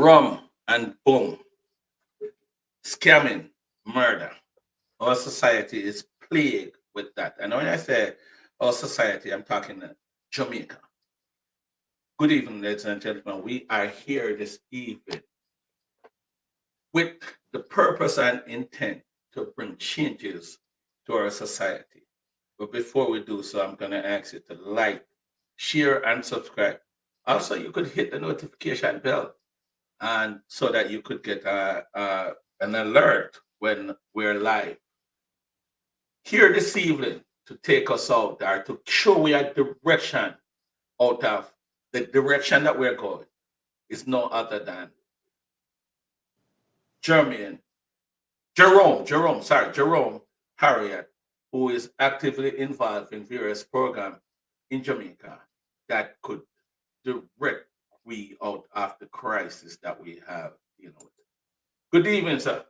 rum and boom, scamming, murder. Our society is plagued with that. And when I say our society, I'm talking Jamaica. Good evening, ladies and gentlemen. We are here this evening with the purpose and intent to bring changes to our society. But before we do so, I'm going to ask you to like, share, and subscribe. Also, you could hit the notification bell, and so that you could get an alert when we're live. Here this evening to take us out there, to show we a direction out of the direction that we're going is no other than Jermaine, Jerome Harriet, who is actively involved in various programs in Jamaica that could direct we out of the crisis that we have, with. Good evening, sir.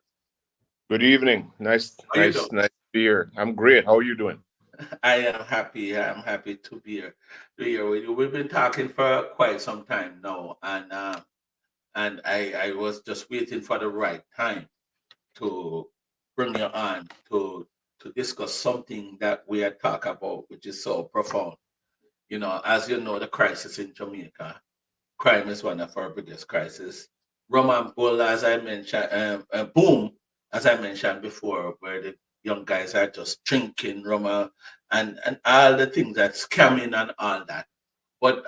Good evening. Nice, How you doing? nice, nice to be here. I'm great. How are you doing? I am happy. I'm happy to be here with you. We've been talking for quite some time now, and I was just waiting for the right time to bring you on to discuss something that we had talked about, which is so profound. As you know, the crisis in Jamaica, crime is one of our biggest crises. Rum and bull, as I mentioned, boom, as I mentioned before, where the young guys are just drinking rum and all the things that scamming and all that. But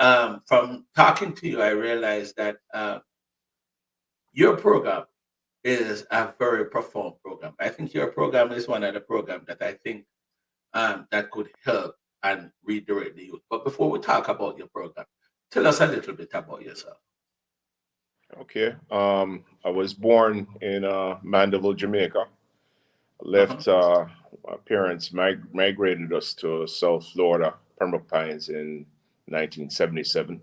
from talking to you, I realized that your program is a very profound program. I think your program is one of the programs that I think that could help and redirect the youth. But before we talk about your program, tell us a little bit about yourself. Okay. I was born in Mandeville, Jamaica. Uh-huh. Left. My parents migrated us to South Florida, Pembroke Pines, in 1977.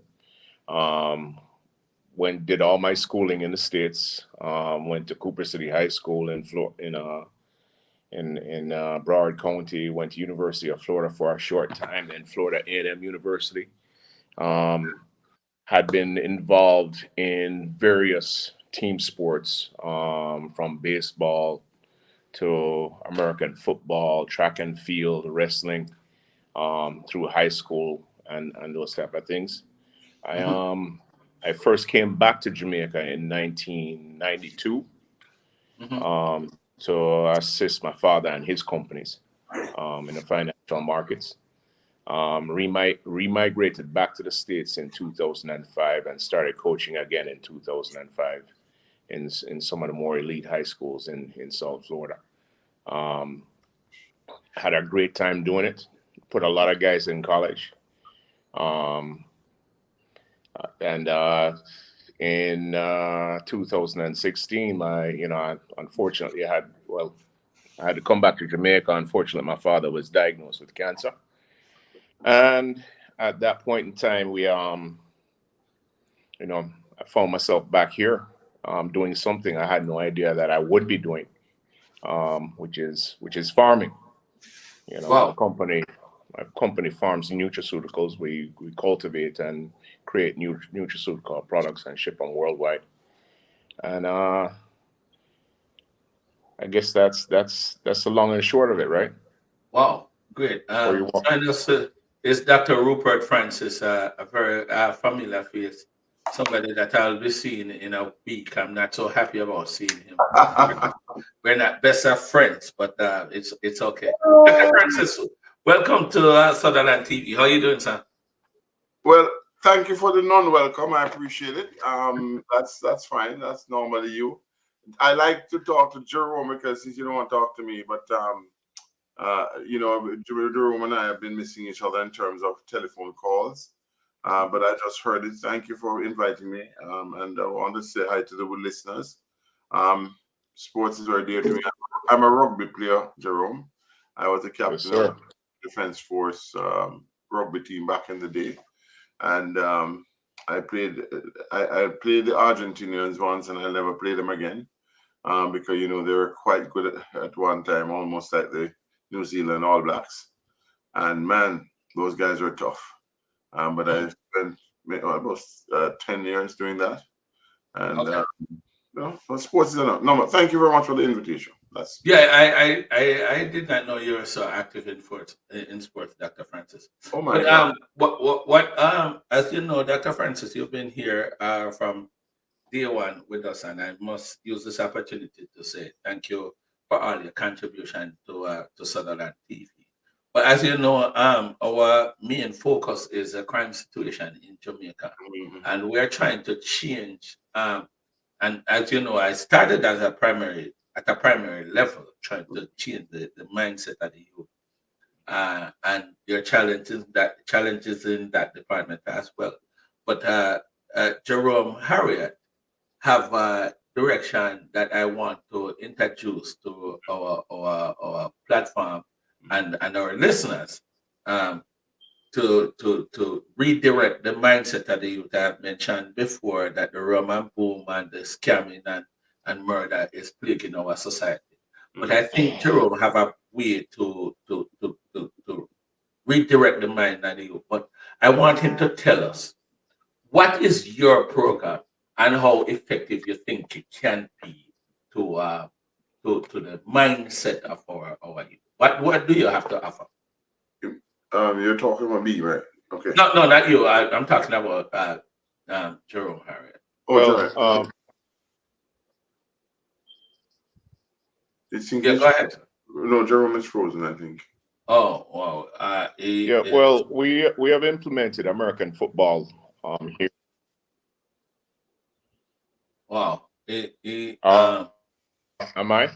Um, did all my schooling in the states. Went to Cooper City High School in Broward County. Went to University of Florida for a short time, then Florida A&M University. Um, had been involved in various team sports, from baseball to American football, track and field, wrestling, through high school and those type of things. I Hmm. um I first came back to Jamaica in 1992, Hmm. to assist my father and his companies, in the financial markets. Remigrated back to the States in 2005 and started coaching again in 2005 in some of the more elite high schools in South Florida. Um, had a great time doing it. Put a lot of guys in college. Um, and In 2016, unfortunately, I had to come back to Jamaica. Unfortunately, my father was diagnosed with cancer, and at that point in time, you know, I found myself back here, doing something I had no idea that I would be doing, which is farming. My Wow. company farms nutraceuticals. We cultivate and create nutraceutical products and ship them worldwide. And I guess that's the long and short of it, right? Wow. Great. Or you want? Join us is Dr. Rupert Francis, a very familiar face, somebody that I'll be seeing in a week. I'm not so happy about seeing him. We're not best of friends, but it's okay. Dr. Francis, welcome to Sutherland TV. How you doing, sir? Well, thank you for the non-welcome. I appreciate it. That's fine. That's normally you. I like to talk to Jerome because you don't want to talk to me, but Jerome and I have been missing each other in terms of telephone calls. But I just heard it. Thank you for inviting me. And I want to say hi to the listeners. Um, Sports is very dear to me. I'm a rugby player, Jerome. I was the Yes, captain of sir. the Defense Force rugby team back in the day, and I played. I played the Argentinians once, and I never played them again, because they were quite good at one time, almost like the New Zealand All Blacks. And man, those guys were tough. But I spent almost 10 years doing that. And Okay. so sports is enough. No, but thank you very much for the invitation. That's Yeah, I did not know you were so active in sports, Dr. Francis. oh my But God. as you know, Dr. Francis, you've been here from day one with us, and I must use this opportunity to say thank you for all your contribution to Sutherland TV. But as you know, our main focus is a crime situation in Jamaica, Mhm. and we're trying to change. And as you know, I started as at a primary level, trying to change the mindset of the youth. And there are challenges in that department as well. But Jerome Harriet have a direction that I want to introduce to our platform and our listeners, um, to redirect the mindset that the youth have mentioned before, that the rum and boom and the scamming and murder is plaguing our society. But I think Jerome have a way to redirect the mind of the youth. But I want him to tell us, what is your program and how effective you think it can be to the mindset of our youth? What do you have to offer? You're talking about me, right? Okay. No, not you. I'm talking about Jerome Harriet. Oh, John. Well, It seems Yeah, he's go ahead. no, Jerome is frozen, I think. Oh, wow. yeah, well, we have implemented American football here. wow. Am I?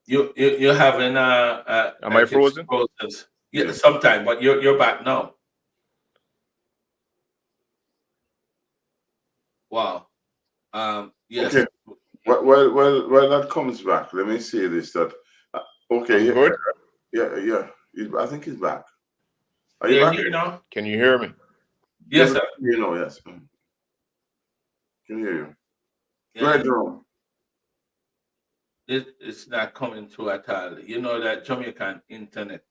You're having Am I like it's frozen? frozen. Yeah, Yeah. sometime, but you're back now. Wow. Yes. Okay. Well, that comes back. Let me say this: that okay, I'm yeah, good. yeah. I think he's back. Are you You're back? here now? Can you hear me? Yes, sir. You know, yes. Can hear you. Go Yeah, ahead, Jerome. it's not coming through at all. You know that Jamaican internet.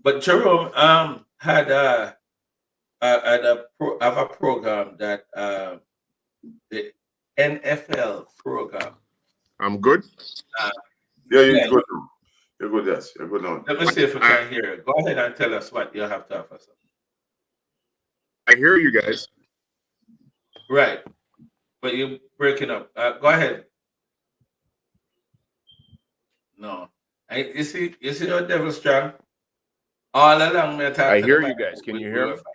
But Jerome have a program that the NFL program. I'm good. Uh, Yeah, you're yeah, good. You're good. Yes, you're good now. let me see if we can hear it. Go ahead and tell us what you have to offer, sir. I hear you guys. Right, but you're breaking up. Go ahead. No, you see your devil strong. All along, me talk I to the hear man you guys. Can with you hear me? Wi-Fi.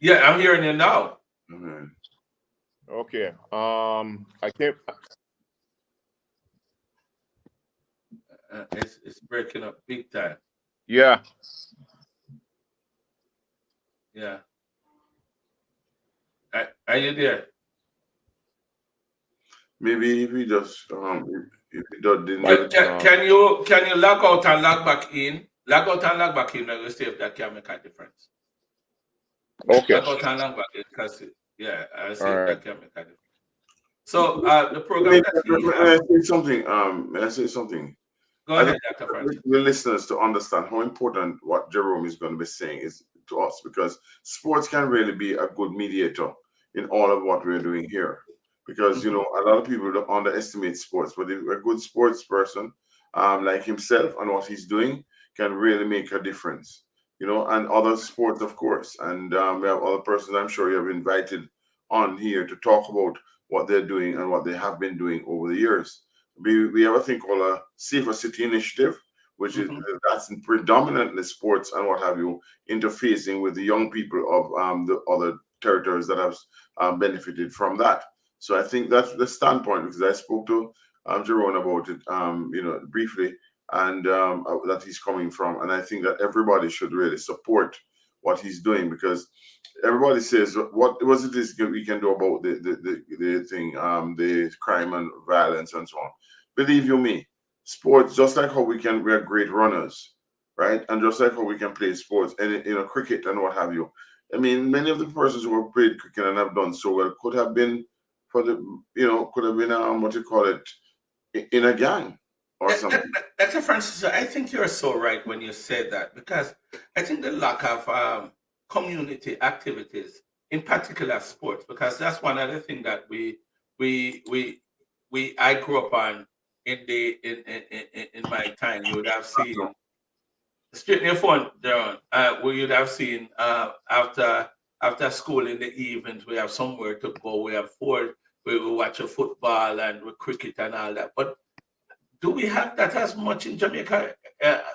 Yeah, I'm hearing you now. Mhm. Okay. I can't. It's breaking up big time. Yeah. Yeah, are you there? Maybe if we just if we didn't My get it. Can you log out and log back in? Log out and log back in, and we'll see if that can make a difference. okay. Log out and log back in, because yeah, I'll see All if right. that can make a difference. So the program May that he I have, say something? May I say something? go I ahead, think Dr. Francis. the listeners to understand how important what Jerome is going to be saying is to us, because sports can really be a good mediator in all of what we're doing here. Because Mhm. a lot of people don't underestimate sports, but if a good sports person, like himself and what he's doing, can really make a difference. And other sports, of course, and we have other persons I'm sure you have invited on here to talk about what they're doing and what they have been doing over the years. We have a thing called a Safer City Initiative, which is Mhm. that's predominantly sports and what have you, interfacing with the young people of the other territories that have benefited from that. So I think that's the standpoint, because I spoke to Jerome about it, briefly, and that he's coming from, and I think that everybody should really support what he's doing, because everybody says what was it is we can do about the thing, the crime and violence and so on. Believe you me, sports, just like how we're great runners, right? And just like how we can play sports and cricket and what have you. I mean, many of the persons who have played cricket and have done so well could have been could have been what you call it, in a gang or something. Dr. Francis, I think you're so right when you said that, because I think the lack of community activities, in particular sports, because that's one other thing that we I grew up on in my time. You would have seen straighten your phone, John. We would have seen after school in the evenings, we have somewhere to go. We have four. We will watch a football and with cricket and all that. But do we have that as much in Jamaica?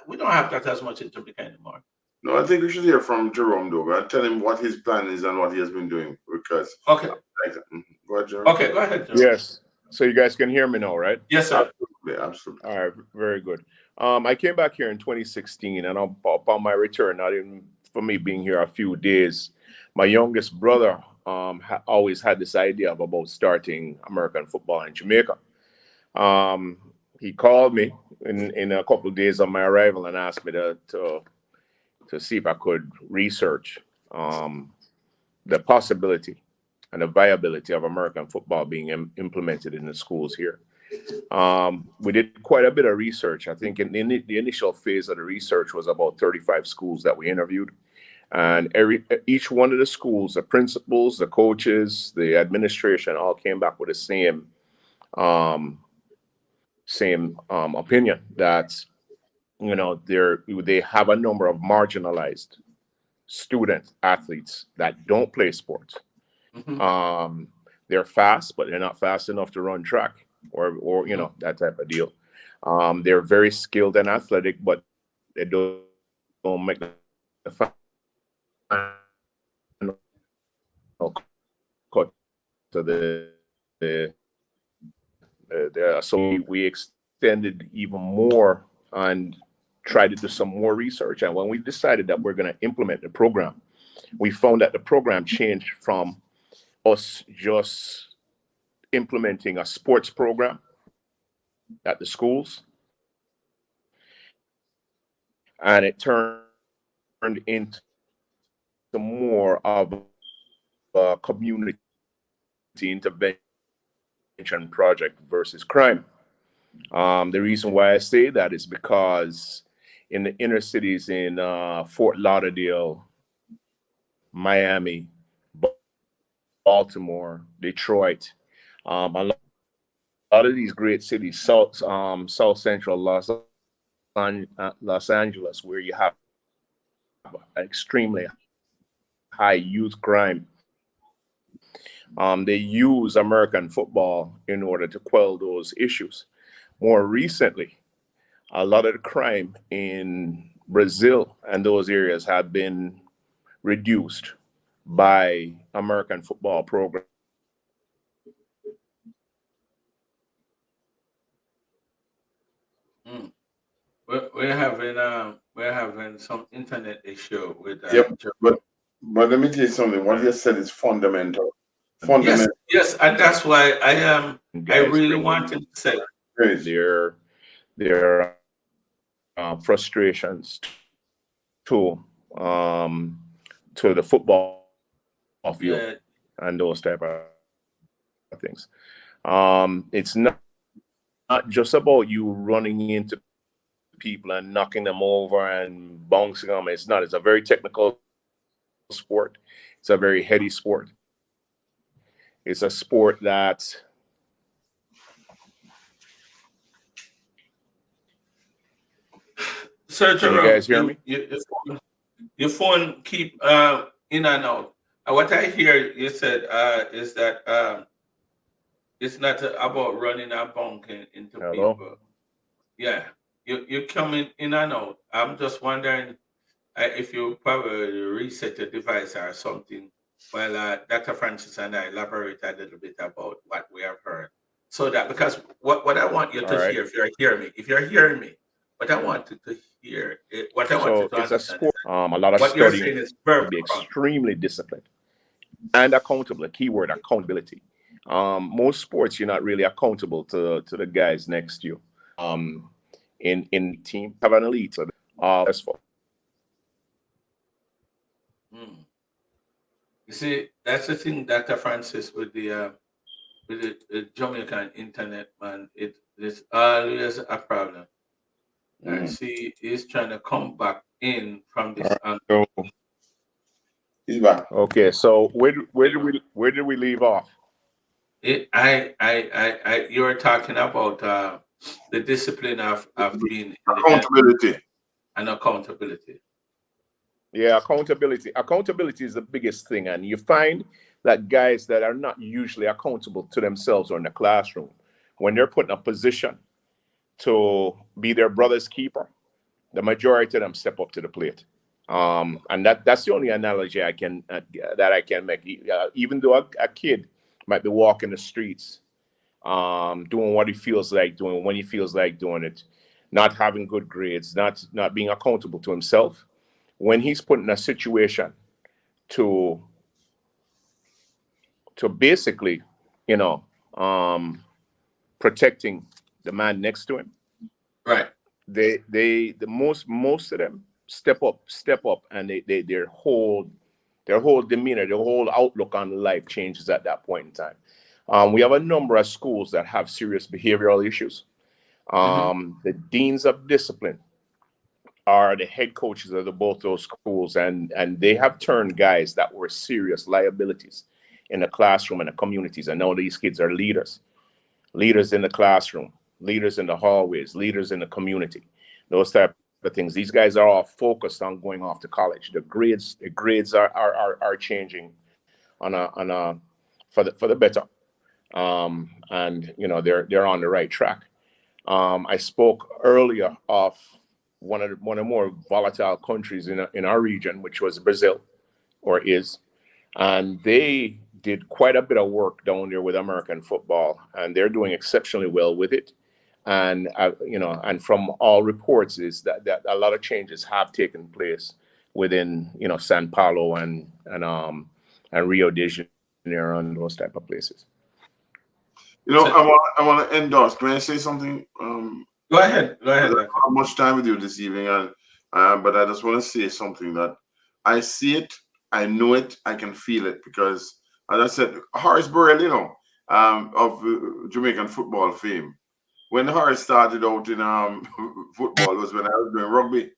We don't have that as much in Jamaica anymore. No, I think we should hear from Jerome though, and tell him what his plan is and what he has been doing. Because Okay. Go ahead, Jerome. Okay, go ahead, Jerome. Yes. So you guys can hear me now, right? Yes, sir. Absolutely. All right, very good. I came back here in 2016, and upon my return, not even for me being here a few days, my youngest brother always had this idea of about starting American football in Jamaica. He called me in a couple of days on my arrival and asked me to see if I could research the possibility and the viability of American football being implemented in the schools here. We did quite a bit of research. I think in the initial phase of the research was about 35 schools that we interviewed. And each one of the schools, the principals, the coaches, the administration all came back with the same opinion that, you know, they have a number of marginalized student athletes that don't play sports. Mm-hmm. They're fast, but they're not fast enough to run track or you know, that type of deal. They're very skilled and athletic, but they don't make the final cut to so we extended even more and tried to do some more research. And when we decided that we're going to implement the program, we found that the program changed from us just implementing a sports program at the schools, and it turned into more of a community intervention project versus crime. The reason why I say that is because in the inner cities in Fort Lauderdale, Miami, Baltimore, Detroit, a lot of these great cities, South Central Los Angeles, where you have extremely high youth crime. They use American football in order to quell those issues. More recently, a lot of the crime in Brazil and those areas have been reduced by American football program. We're having some internet issue with Yep. Jerome. But let me tell you something. What you said is fundamental. Yes, Fundamental. yes, and that's why I Guys really bring wanted to say their frustrations to the football field yeah. and those type of things. It's not just about you running into people and knocking them over and bouncing them. It's not. It's a very technical sport. It's a very heady sport. It's a sport that Sir can you Jerome, guys hear me? your phone keep in and out. What I hear you said is that it's not about running and bunking into Hello? people. Yeah, you're coming in and out. I'm just wondering if you probably reset your device or something. Well, Dr. Francis and I elaborate a little bit about what we have heard. So that because what I want you All to right. hear, if you're hearing me, what I want you to hear, what I want you So to it's a understand is sport. A lot of what you're studying saying is to very be wrong. extremely disciplined and accountable. A keyword: accountability. Most sports, you're not really accountable to the guys next to you. In team, have an elite. Successful. Mm. You see, that's the thing, Dr. Francis, with the Jamaican internet, man. It's always a problem. I see he's trying to come back in from All this right. angle. So He's back. okay. So where did we leave off? you were talking about the discipline of being in the Accountability. and accountability. Yeah, accountability. Accountability is the biggest thing. And you find that guys that are not usually accountable to themselves or in the classroom, when they're put in a position to be their brother's keeper, the majority of them step up to the plate. And that's the only analogy I can that I can make. Even though a kid might be walking the streets, doing what he feels like doing when he feels like doing it, not having good grades, not being accountable to himself, when he's put in a situation to basically, you know, protecting the man next to him, Right. the most of them step up, and their whole demeanor, their whole outlook on life changes at that point in time. We have a number of schools that have serious behavioral issues. Hmm. The deans of discipline are the head coaches of both those schools, and they have turned guys that were serious liabilities in the classroom and the communities, and now these kids are leaders in the classroom, leaders in the hallways, leaders in the community, those type of things. These guys are all focused on going off to college. The grades are changing on a for the better, and they're on the right track. I spoke earlier of one of the more volatile countries in our region, which was Brazil, or is, and they did quite a bit of work down there with American football, and they're doing exceptionally well with it. And and from all reports is that a lot of changes have taken place within San Paulo and Rio de Janeiro and those type of places. So I want to endorse. Can I say something? go ahead. Go I ahead, don't Doctor. have much time with you this evening, and but I just want to say something that I see it, I know it, I can feel it because, as I said, Horace Burrell, of Jamaican football fame. When Horace started out in football was when I was doing rugby,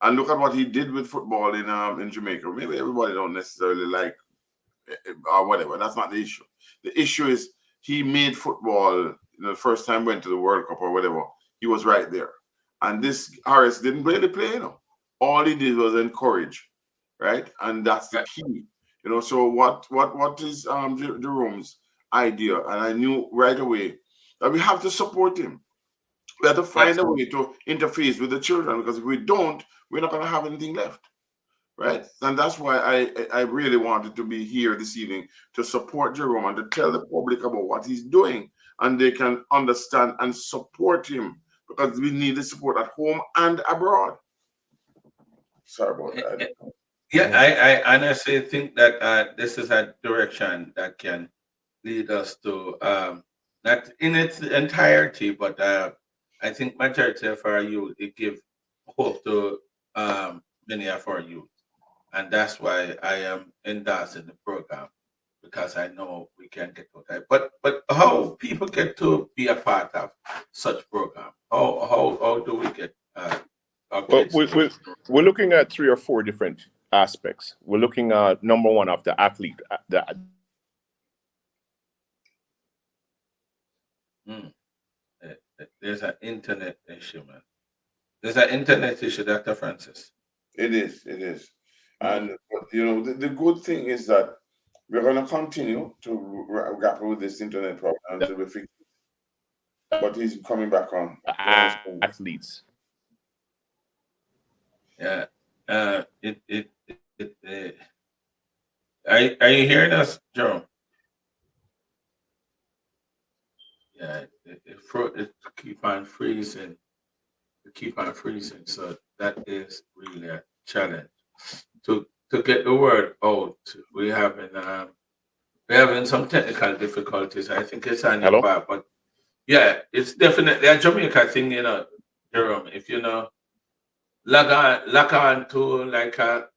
and look at what he did with football in Jamaica. Maybe everybody don't necessarily like or whatever. That's not the issue. The issue is he made football. The first time went to the World Cup or whatever, he was right there. And this Harris didn't really play. All he did was encourage, right? And that's the Right. key. So what is Jerome's idea? And I knew right away that we have to support him. We have to find Yes. a way to interface with the children because if we don't, we're not going to have anything left, right? And that's why I really wanted to be here this evening to support Jerome and to tell the public about what he's doing, and they can understand and support him because we need the support at home and abroad. Sorry about Eh, eh, that. Yeah, I honestly think that this is a direction that can lead us to not in its entirety, but I think majority of our youth it give hope to many of our youth, and that's why I am endorsing the program because I know we can get to that. But how people get to be a part of such program? How do we get our Well, kids to? we're looking at three or four different aspects. We're looking at number one of the athlete, Mm, there's an internet issue, man. There's an internet issue, Dr. Francis. It is, it is. Mm. And the good thing is that we're going to continue to grapple with this internet problem until we fix it. But he's coming back on. Go ahead, Steve. athletes. Yeah. Are you hearing us, Jerome? Yeah. It keep on freezing. It keep on freezing. So that is really a challenge to get the word out. We having we're having some technical difficulties. I think it's on your Hello. part, but yeah, it's definitely a Jamaica thing, Jerome. If log on to like a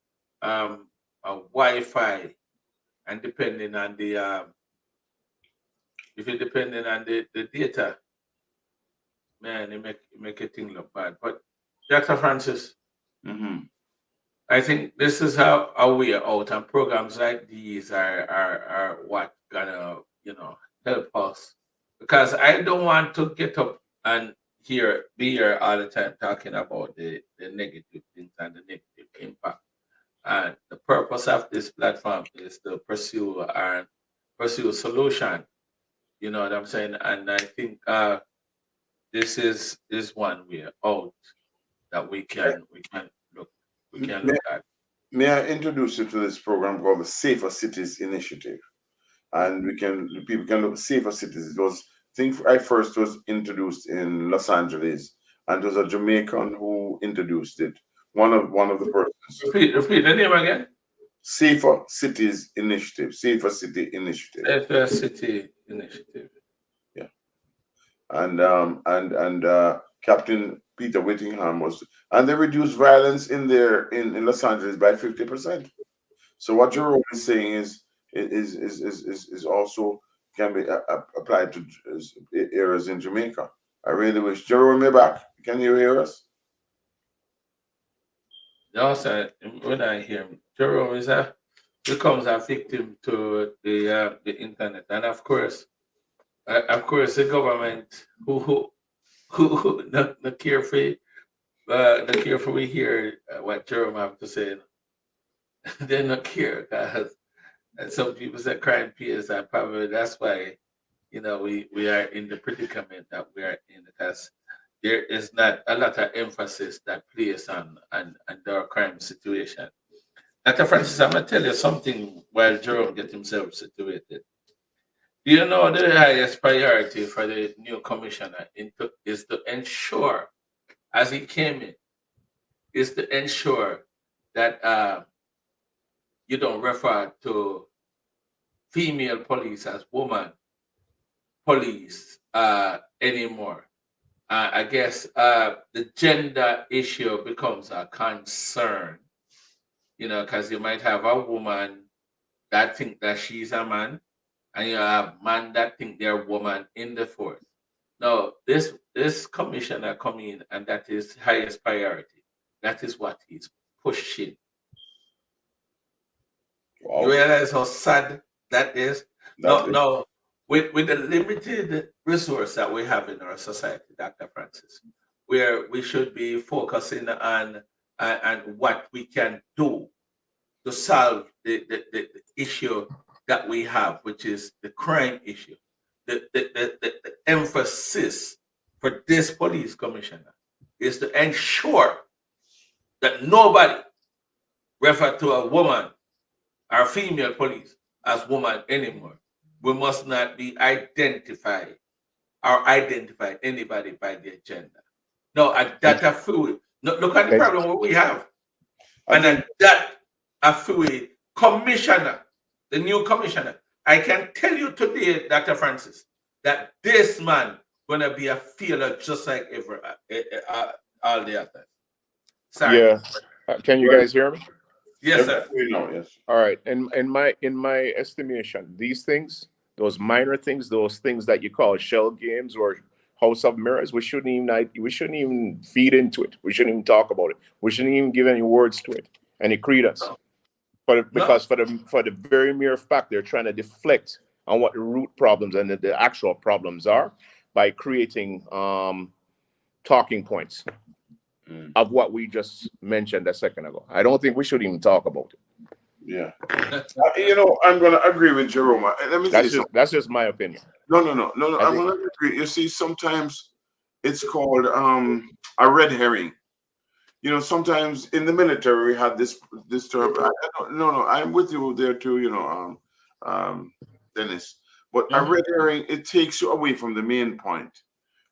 Wi-Fi, and depending on the if you're depending on the data, man, it make a thing look bad. But Dr. Francis, Mm-hmm. I think this is how we are out, and programs like these are what gonna help us, because I don't want to get up and be here all the time talking about the negative things and the negative impact. And the purpose of this platform is to pursue a solution. You know what I'm saying? And I think this is one way out that look we can May, look at. may I introduce you to this program called the Safer Cities Initiative? And people can look safer cities. It was I think I first was introduced in Los Angeles, and it was a Jamaican who introduced it. One of the persons. Repeat the name again. Safer Cities Initiative. Safer City Initiative. Diversity Initiative. Yeah. And Captain Peter Whittingham was, and they reduced violence in Los Angeles by 50%. So what Jerome is saying is also can be applied to areas in Jamaica. I really wish Jerome, you're back. Can you hear us? Also, when I hear him, Jerome becomes a victim to the internet, and of course, the government who not care for not care for we hear what Jerome have to say. They not care because some people say crime pays, and probably that's why we are in the predicament that we are in, because there is not a lot of emphasis that placed on the crime situation. Dr. Francis, I'm gonna tell you something while Jerome get himself situated. Do you know the highest priority for the new commissioner is to ensure, as he came in, is to ensure that you don't refer to female police as woman police anymore. I guess the gender issue becomes a concern, because you might have a woman that think that she's a man, and you have man that think they're a woman in the force. No, this commissioner come in, and that is highest priority. That is what he's pushing. Wow. You realize how sad that is? That is. No, with the limited resource that we have in our society, Dr. Francis, where we should be focusing on what we can do to solve the issue that we have, which is the crime issue. The emphasis for this police commissioner is to ensure that nobody refer to a woman or female police as woman anymore. We must not be identified or identify anybody by their gender. No, and that a fluid. No, look at the problem what we have. And then that a fluid commissioner, the new commissioner. I can tell you today, Dr. Francis, that this man gonna be a failure just like all the others. Sorry. Yeah. Can you guys hear me? Yes, sir. Yes. All right. In my estimation, these things, those minor things, those things that you call shell games or House of Mirrors, we shouldn't even feed into it. We shouldn't even talk about it. We shouldn't even give any words to it, any credence. Because for the very mere fact they're trying to deflect on what the root problems and the actual problems are by creating talking points of what we just mentioned a second ago. I don't think we should even talk about it. Yeah. I'm going to agree with Jerome. Let me That's just my opinion. No. I'm going to agree. You see, sometimes it's called a red herring. Sometimes in the military we had this term. No, I'm with you there too. Dennis. But a red herring, it takes you away from the main point.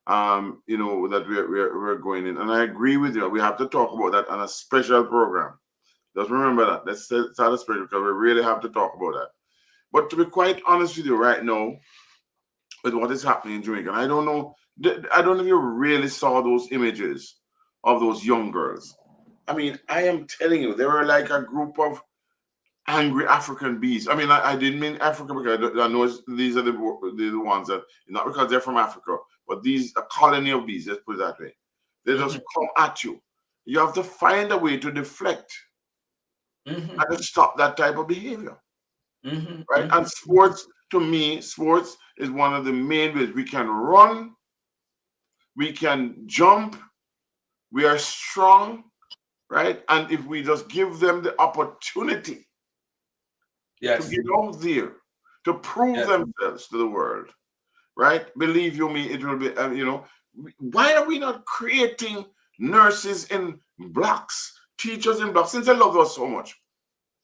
That we're going in, and I agree with you. We have to talk about that on a special program. Just remember that. Let's start a special because we really have to talk about that. But to be quite honest with you, right now, with what is happening in Jamaica, I don't know if you really saw those images of those young girls. I mean, I am telling you, they were like a group of angry African bees. I mean, I didn't mean Africa because I know these are the ones that, not because they're from Africa, but these a colony of bees, let's put it that way. They just come at you. You have to find a way to deflect and to stop that type of behavior. Right? And sports, to me, sports is one of the main ways we can run, we can jump, we are strong, right? And if we just give them the opportunity to Yes. get out there, to prove Yes. themselves to the world, right? Believe you me, it will be, why are we not creating nurses in blocks, teachers in blocks, since they love us so much,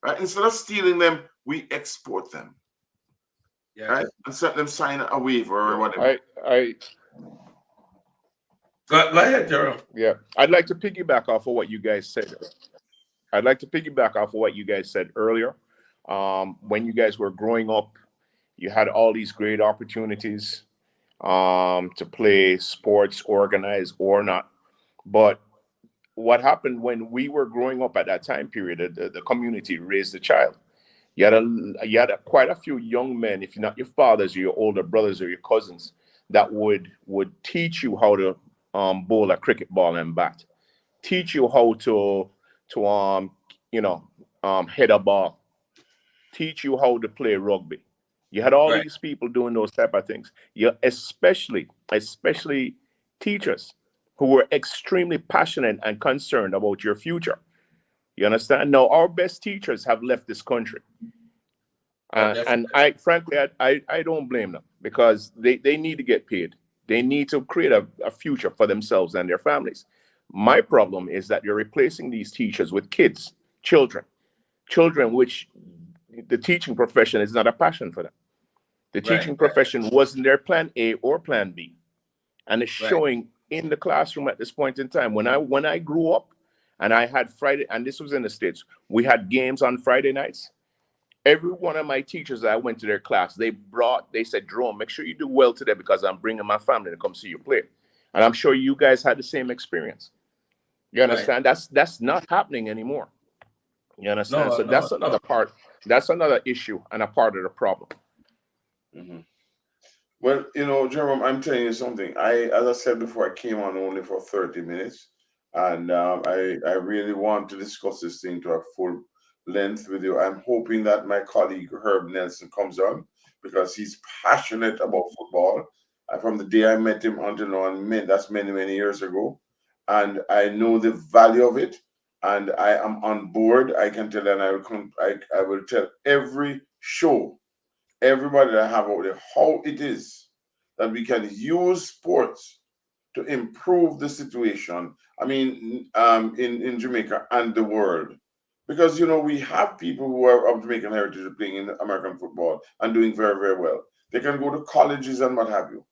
right? Instead of stealing them, we export them, right? Yes. And set them sign a waiver or Yeah. whatever. I Go ahead, Jerome. yeah. I'd like to piggyback off of what you guys said. I'd like to piggyback off of what you guys said earlier. When you guys were growing up, you had all these great opportunities to play sports, organized or not. But what happened when we were growing up at that time period, the community raised the child. Quite a few young men, if not your fathers or your older brothers or your cousins, that would teach you how to bowl a cricket ball and bat, teach you how to you know hit a ball, teach you how to play rugby. You had all Right. these people doing those type of things. You especially teachers who were extremely passionate and concerned about your future. You understand? Now our best teachers have left this country. Oh, And definitely. I frankly I don't blame them because they need to get paid. They need to create a future for themselves and their families. My problem is that you're replacing these teachers with kids, children which the teaching profession is not a passion for them. The Right. teaching profession wasn't their plan A or plan B. And it's Right. showing in the classroom at this point in time. When I grew up and I had Friday, and this was in the States, we had games on Friday nights. Every one of my teachers that I went to their class, they said, Jerome, make sure you do well today because I'm bringing my family to come see you play. And I'm sure you guys had the same experience. You Right. understand? That's not happening anymore. You understand? No, So no, that's another no. part. That's another issue and a part of the problem. Mhm. Well, Jerome, I'm telling you something. As I said before, I came on only for 30 minutes, and I really want to discuss this thing to a full length with you. I'm hoping that my colleague Herb Nelson comes on because he's passionate about football. From the day I met him until now, and that's many, many years ago, and I know the value of it, and I am on board. I can tell, and I will tell every show everybody that have out there how it is that we can use sports to improve the situation. I mean, in Jamaica and the world, because we have people who are of Jamaican heritage playing in American football and doing very, very well. They can go to colleges and what have you.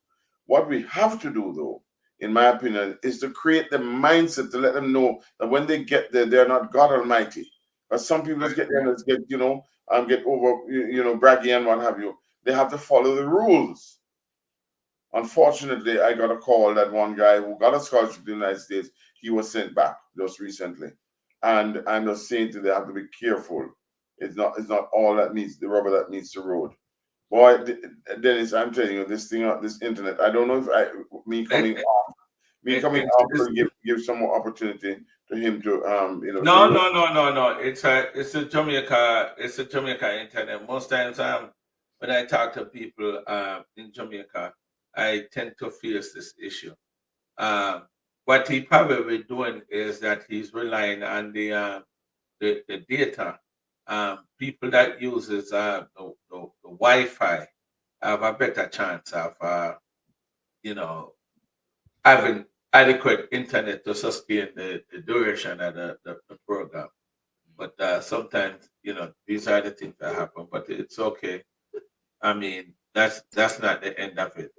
What we have to do, though, in my opinion, is to create the mindset to let them know that when they get there, they're not God Almighty. But some people just get there and just get over, braggy and what have you. They have to follow the rules. Unfortunately, I got a call that one guy who got a scholarship to the United States, he was sent back just recently. And I'm just saying to them, they have to be careful. It's not all that needs the rubber that meets the road. Boy, Dennis, I'm telling you, this thing, this internet. I don't know if me coming It, off, me it, coming it, off it's, will give some more opportunity to him to no, no, no, no, no. It's a Jamaica internet. Most times, when I talk to people in Jamaica, I tend to face this issue. Um, what he probably doing is that he's relying on the data. People that uses the Wi-Fi have a better chance of you know having adequate internet to sustain the duration of the program. But sometimes, these are the things that happen. But it's okay. I mean, that's not the end of it.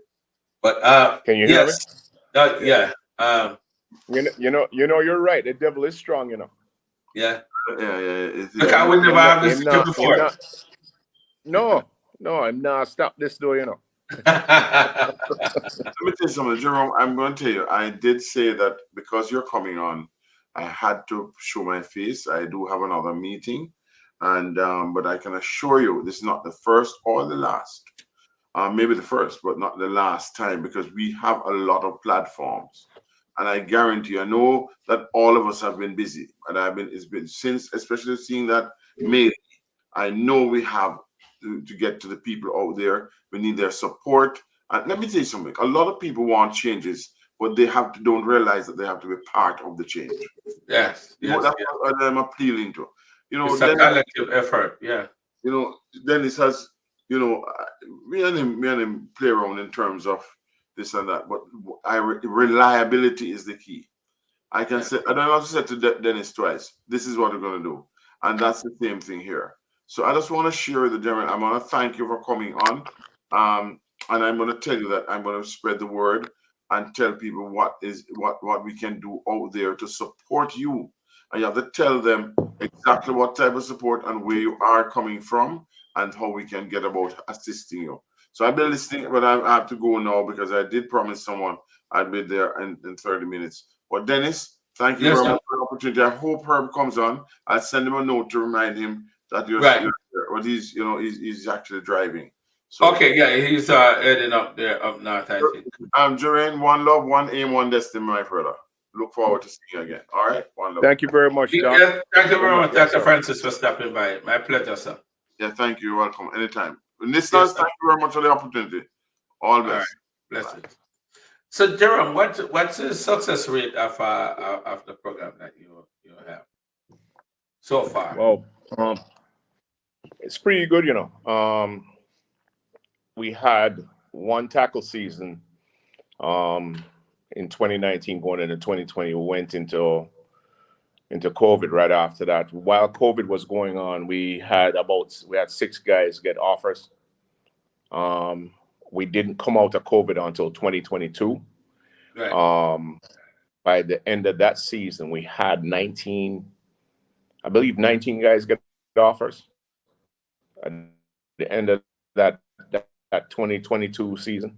But Can you hear me? yes, yeah, You're right. The devil is strong. yeah. yeah. Look, I would never Him not, have this him issue not, him before. not. No, no, I'm not. Stop this door. Let me tell you something, Jerome. I'm going to tell you, I did say that because you're coming on, I had to show my face. I do have another meeting, and but I can assure you, this is not the first or the last. Maybe the first, but not the last time, because we have a lot of platforms, and I guarantee, I know that all of us have been busy, and it's been since, especially seeing that mail. I know we have to get to the people out there. We need their support. And let me tell you something. A lot of people want changes, but they don't realize that they have to be part of the change. Yes, You know, yes, that's yes. what I'm appealing to. You know, It's a then collective effort. Yeah. you know, Dennis has, me and him play around in terms of this and that, but reliability is the key. I can Yeah. say, and I also said to Dennis twice, this is what we're going to do. And that's the same thing here. So I just want to share with the gentleman, I want to thank you for coming on. And I'm going to tell you that I'm going to spread the word and tell people what we can do out there to support you. And you have to tell them exactly what type of support and where you are coming from and how we can get about assisting you. So I've been listening, but I have to go now because I did promise someone I'd be there in 30 minutes. But Dennis, thank you Yes, very sir. much for the opportunity. I hope Herb comes on. I'll send him a note to remind him that you're Right. there. But he's actually driving. So Okay. Yeah, he's heading up there up north, I think. Jermaine, one love, one aim, one destiny, my brother. Look forward to seeing you again. All right, one love. Thank you very much, Doc. Yes, thank you very much, Yes, Dr. sir. Francis, for stopping by. My pleasure, sir. Yeah, thank you. You're welcome. Anytime. Yes, Listeners, sir. thank you very much for the opportunity. All All right. best. Blessings. So, Jerome, what's the success rate of the program that you have so far? Well, it's pretty good, you know. We had one tackle season in 2019 going into 2020. We went into COVID right after that. While COVID was going on, we had 6 guys get offers. We didn't come out of COVID until 2022. Right. By the end of that season, we had 19 guys get offers. At the end of that 2022 season,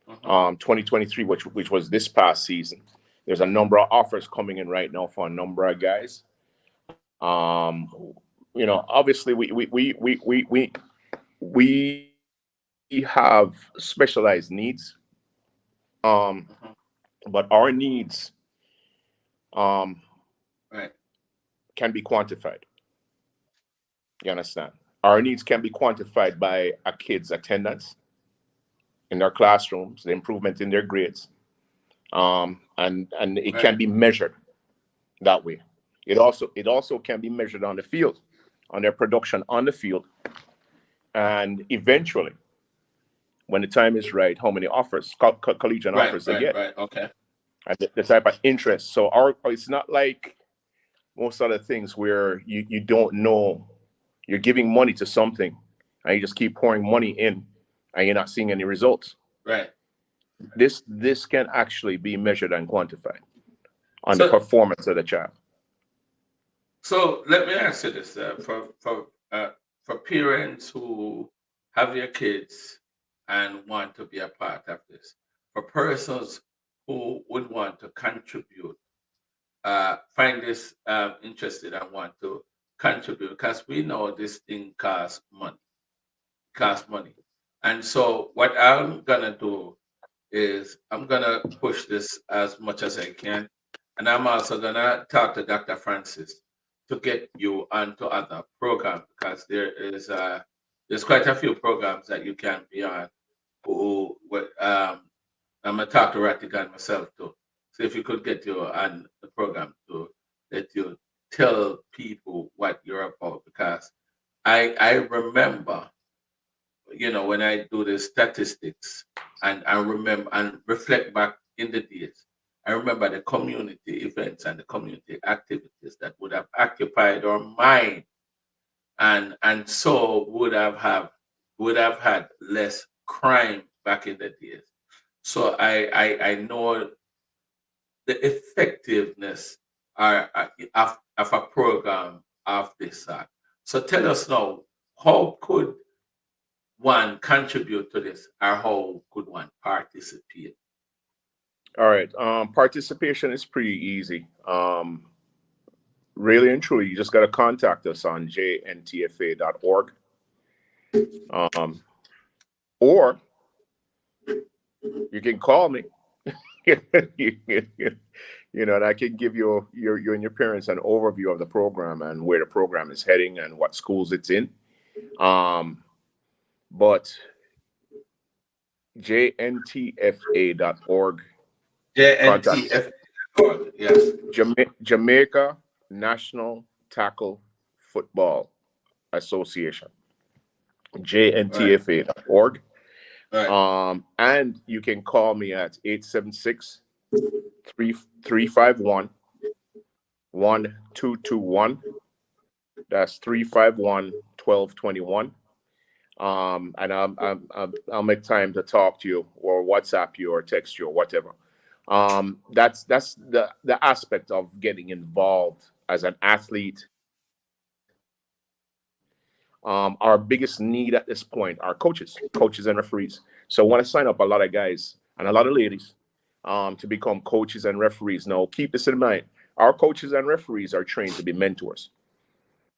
2023, which was this past season, there's a number of offers coming in right now for a number of guys. Obviously we have specialized needs, but our needs Right. can be quantified. You understand? Our needs can be quantified by a kid's attendance in their classrooms, the improvement in their grades, and it Right. can be measured that way. It also can be measured on the field, on their production on the field, and eventually, when the time is right, how many offers, collegiate offers they get, Right. Okay. and the type of interest. So it's not like most other things where you don't know, you're giving money to something and you just keep pouring money in and you're not seeing any results. Right. This can actually be measured and quantified on the So, performance of the child. so let me ask you this: for parents who have their kids and want to be a part of this, for persons who would want to contribute, find this interested and want to contribute, because we know this thing costs money. And so what I'm gonna do is I'm gonna push this as much as I can, and I'm also gonna talk to Dr. Francis to get you onto other programs, because there's quite a few programs that you can be on. I'm gonna talk to Ratigan myself too. So if you could get you on the program to let you tell people what you're about, because I remember, when I do the statistics and I remember and reflect back in the days, I remember the community events and the community activities that would have occupied our mind, and so would have had less crime back in the days. So I know the effectiveness of a program of this sort. So tell us now, how could one contribute to this, or how could one participate? All right. Participation is pretty easy. Really and truly, you just got to contact us on jntfa.org. Or you can call me. And I can give you and your parents an overview of the program and where the program is heading and what schools it's in. but jntfa.org. Contact JNTF. Yes. Jamaica National Tackle Football Association, Right. jntfa.org. Right. And you can call me at 876 351 1221. That's 351 1221. And I'll make time to talk to you or WhatsApp you or text you or whatever. That's the aspect of getting involved as an athlete. Our biggest need at this point are coaches and referees. So I want to sign up a lot of guys and a lot of ladies to become coaches and referees. Now, keep this in mind. Our coaches and referees are trained to be mentors,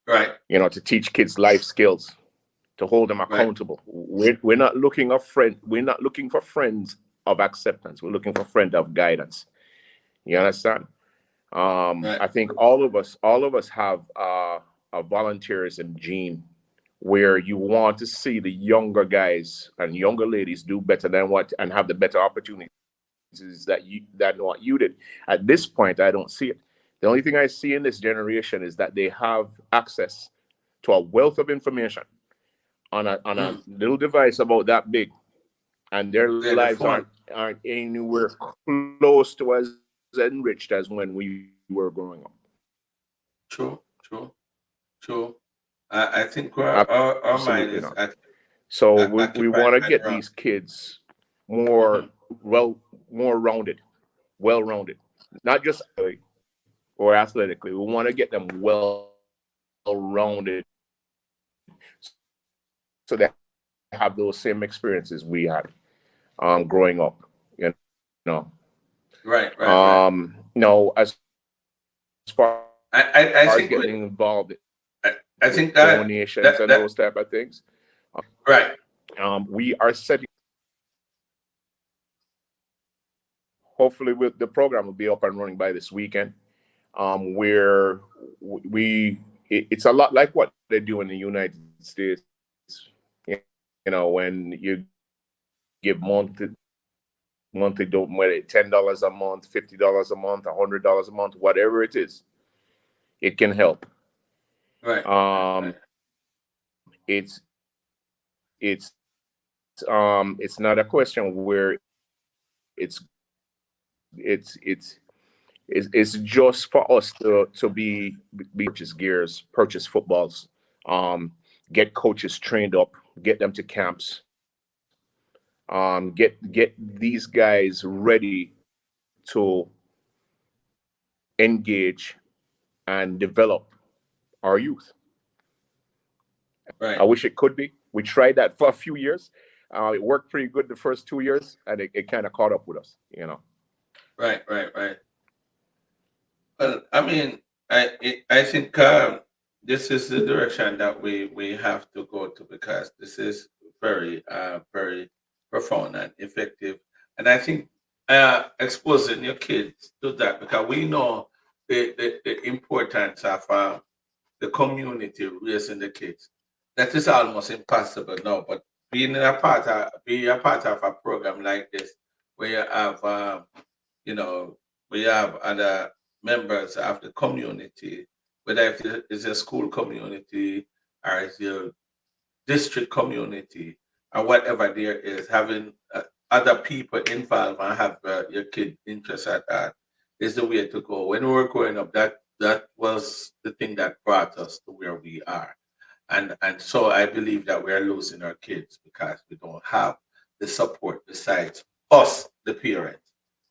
Right. to teach kids life skills, to hold them Right. accountable. We're not looking for we're not looking for friends of acceptance. We're looking for friends of guidance. You understand? Right. I think all of us have a volunteerism gene where you want to see the younger guys and younger ladies do better than what and have the better opportunities that what you did. At this point, I don't see it. The only thing I see in this generation is that they have access to a wealth of information on a little device about that big, and their Yeah, the lives aren't phone. aren't anywhere close to as enriched as when we were growing up. True. True. True. I think our mind Absolutely is not. So we occupied want to by get the wrong. these kids more Mhm. more rounded, well rounded, not just or athletically. We want to get them well rounded so they have those same experiences we had growing up. You know. Right. Right. Right. Now, as far as getting involved I in think I think donations and those type of that things, right. we are setting. Hopefully, the program will be up and running by this weekend. Where it's a lot like what they do in the United States. When you give monthly don't whether $10 a month, $50 a month, $100 a month, whatever it is, it can help. Right. Right. Right. It's not a question where it's just for us to be purchase gears, purchase footballs, get coaches trained up, get them to camps, get these guys ready to engage and develop our youth. I Right. wish it could be. We tried that for a few years. It worked pretty good the first 2 years, and it kind of caught up with us. Right. Right. Right. Well, I mean, I think this is the direction that we have to go to because this is very profound and effective, and I think exposing your kids to that because we know the importance of the community raising the kids. That is almost impossible now, but being a part of a program like this, where you have you know, we have other members of the community, whether if it's a school community or it's your district community or whatever there is, having other people involved and have your kid interest at that is the way to go. When we were growing up, that was the thing that brought us to where we are. And so I believe that we are losing our kids because we don't have the support besides us, the parents.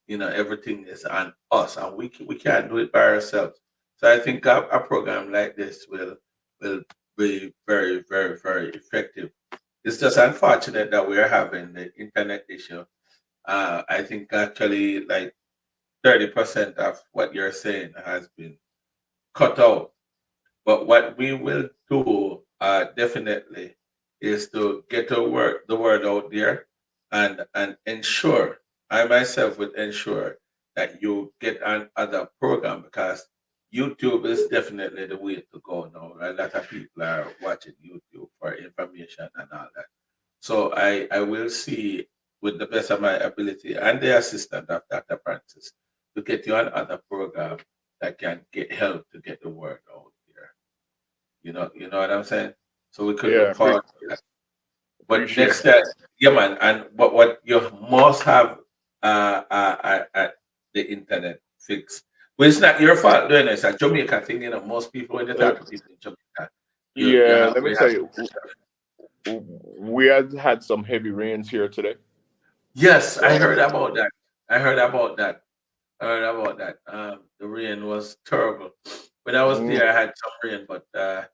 Everything is on us, and we can't do it by ourselves. So I think a program like this will be very effective. It's just unfortunate that we are having the internet issue. I think actually like 30% of what you're saying has been cut out, but what we will do definitely is to get the word out there and ensure, I myself would ensure that you get on other program because YouTube is definitely the way to go now. A lot of people are watching YouTube for information and all that. So I will see with the best of my ability and the assistant of Dr. Francis to get you on other program that can get help to get the word out there. You know what I'm saying? So we could Yeah, look forward to that. But appreciate next that. time, yeah, man. And what you must have the internet fixed. Well, it's not your fault doing it. It's a Jamaica thing, you know. Most people when they Uh, talk to people in Jamaica, you yeah, have let me we tell have you, we had some heavy rains here today. yes, I So, heard about that. I heard about that. I heard about that. The rain was terrible. When I was mm, there, I had some rain, but I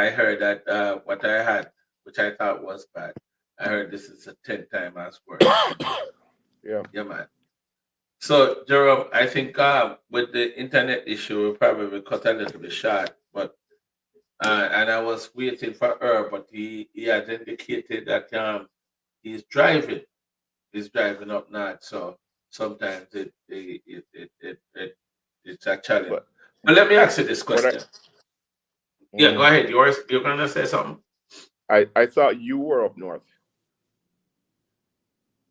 heard that what I had, which I thought was bad, I heard this is a 10 times as worse. yeah. Yeah, man. So, Jerome, I think with the internet issue, we'll probably cut a little bit short. But and I was waiting for her, but he had indicated that he's driving. He's driving up north, so sometimes it's a challenge. But But let me ask you this what question. Yeah, go mm, ahead. You're gonna say something. I thought you were up north.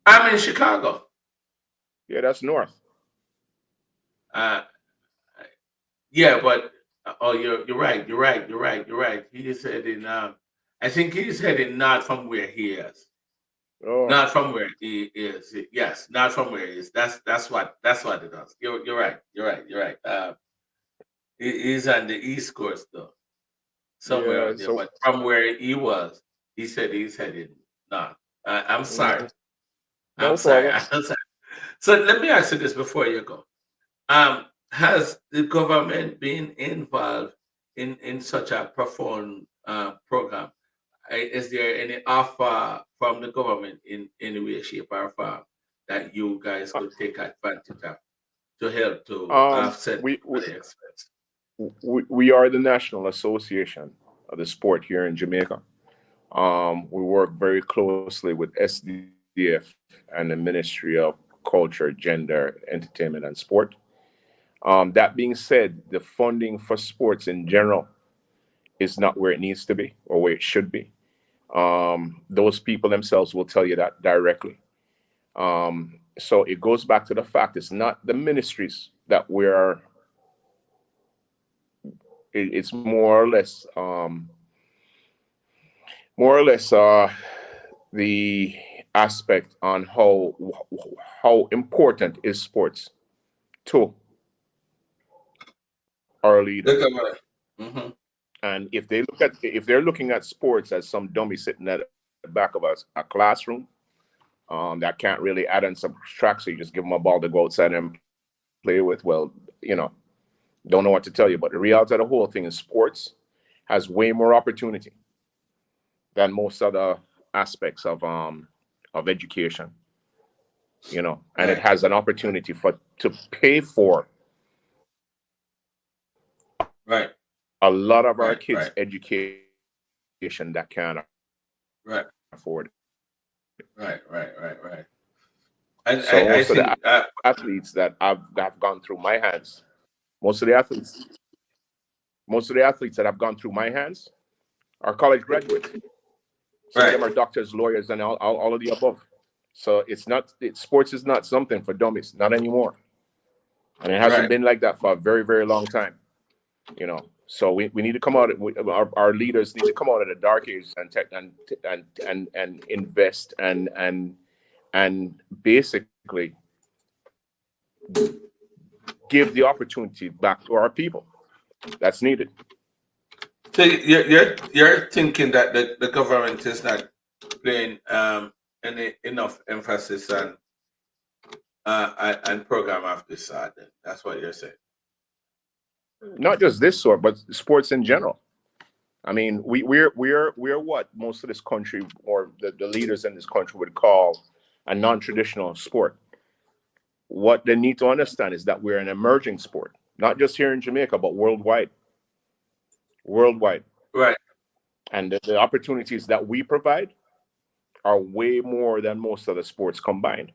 I'm in Chicago. Yeah, that's north. Uh, yeah, but oh, you're right. You're right. He is heading. I think he's heading not from where he is. Oh, Not from where he is. Yes, not from where he is. That's what it does. You're right. You're right. He's on the East Coast though, somewhere yeah. out there. So, But from where he was, he said he's headed north. I'm sorry. mm, I'm no sorry. problem. I'm sorry. So let me ask you this before you go. Has the government been involved in such a profound program? Is there any offer from the government in any way, shape, or form that you guys Uh, could take advantage of to help to Um, offset we, we the expense? we are the National Association of the Sport here in Jamaica. We work very closely with SDF and the Ministry of Culture, Gender, Entertainment, and Sport. That being said, the funding for sports in general is not where it needs to be or where it should be. Those people themselves will tell you that directly. So it goes back to the fact it's not the ministries that we're. It's more or less the aspect on how important is sports to our The leaders. government. Hmm. And if they're looking at sports as some dummy sitting at the back of a classroom that can't really add and subtract, so you just give them a ball to go outside and play with, well, don't know what to tell you. But the reality of the whole thing is sports has way more opportunity than most other aspects of education, and it Right, has an opportunity to pay for a right, lot of our kids' right, right, education that can't afford it. right, right, right. And So most I of the think athletes that have gone through my hands, most of the athletes, most of the athletes that have gone through my hands are college graduates. Some of them right, are doctors, lawyers, and all of the above. So sports is not something for dummies, not anymore. And it hasn't right, been like that for a very, very long time. So we need to come out. Our leaders need to come out of the dark ages and invest and basically give the opportunity back to our people. That's needed. so you're thinking that the government is not playing any enough emphasis on and program of this sort. Then that's what you're saying. Not just this sort, but sports in general. I mean, we're what most of this country or the leaders in this country would call a non-traditional sport. What they need to understand is that we're an emerging sport, not just here in Jamaica, but worldwide. Right. And the opportunities that we provide are way more than most other sports combined.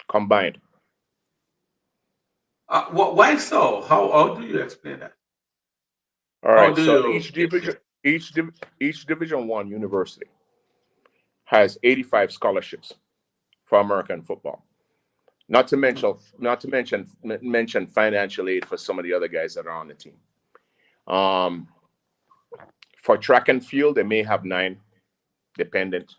Combined. Why so? How do you explain that? All How right. do So you? each Division One university has 85 scholarships for American football. Not to mention financial aid for some of the other guys that are on the team. For track and field, they may have 9, dependent.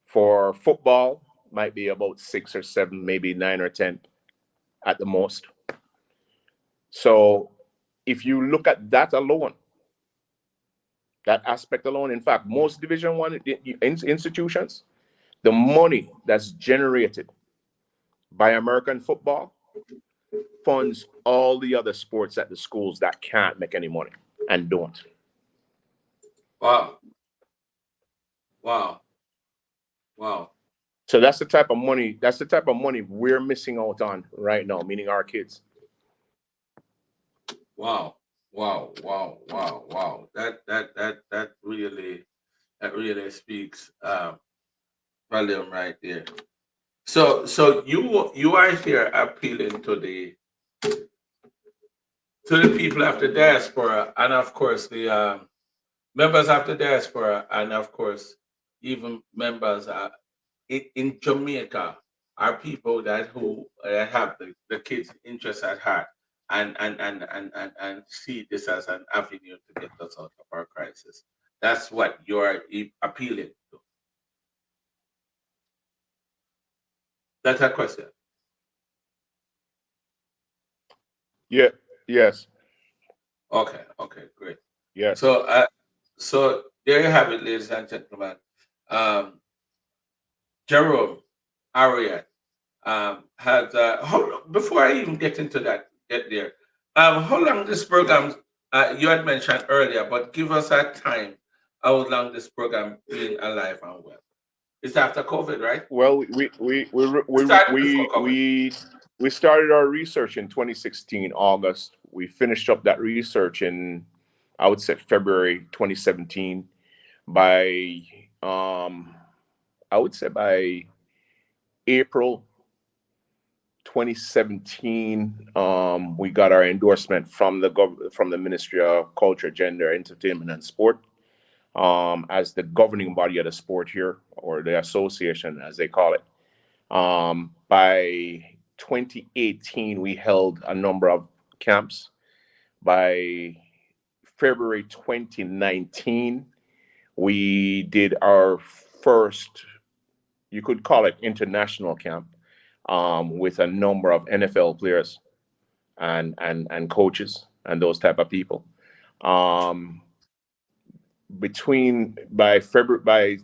For football, might be about 6 or 7, maybe 9 or 10 at the most. So if you look at that alone, that aspect alone, in fact, most Division I institutions, the money that's generated by American football funds all the other sports at the schools that can't make any money and don't. Wow. Wow. Wow. So that's the type of money. That's the type of money we're missing out on right now, meaning our kids. Wow. Wow. Wow. Wow. Wow. That really speaks volume right there. So you are here appealing to the people of the diaspora, and of course the members of the diaspora, and of course even members in Jamaica are people that have the kids' interests at heart, and see this as an avenue to get us out of our crisis. That's what you're appealing to. That's a question. Yeah. Yes. Okay. Great. Yes. So there you have it, ladies and gentlemen. Jerome Ariat had before I even get into that, get there. How long this program? You had mentioned earlier, but give us a time. How long this program been alive and well? It's after COVID, right? Well, Started before COVID. we started our research in 2016 August. We finished up that research in, I would say, February 2017. By I would say by April 2017, we got our endorsement from the Ministry of Culture, Gender, Entertainment, and Sport, as the governing body of the sport here, or the association, as they call it. By 2018, we held a number of camps. By February 2019, we did our first, you could call it, international camp, with a number of NFL players and coaches and those type of people. By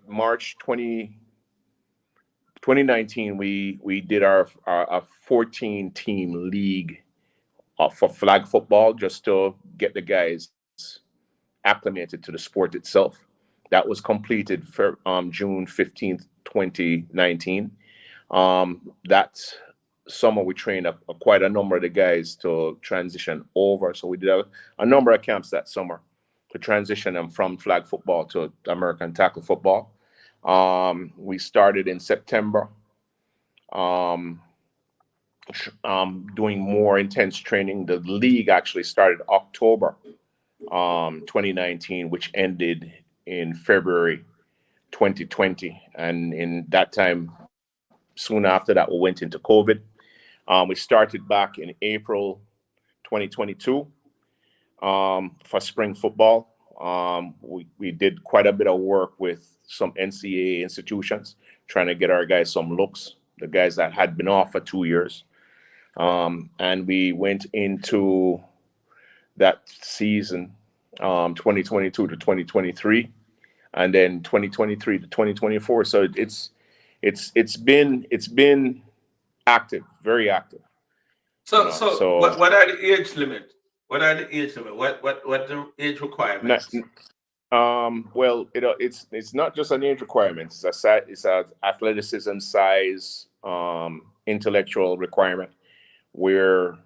March 2019, we did our 14 team league for flag football, just to get the guys acclimated to the sport itself. That was completed for June 15th, 2019. That summer we trained quite a number of the guys to transition over. So we did a number of camps that summer to transition them from flag football to American tackle football. We started in September, doing more intense training. The league actually started October 2019, which ended in February 2020. And in that time, soon after that, we went into COVID. We started back in April 2022 for spring football. We did quite a bit of work with some NCAA institutions, trying to get our guys some looks, the guys that had been off for 2 years. And we went into that season, 2022 to 2023, and then 2023 to 2024. So it's been active, very active. So what are the age limit? What are the age limit? What the age requirements? Well, it's not just an age requirement. It's a athleticism, size, intellectual requirement. Where,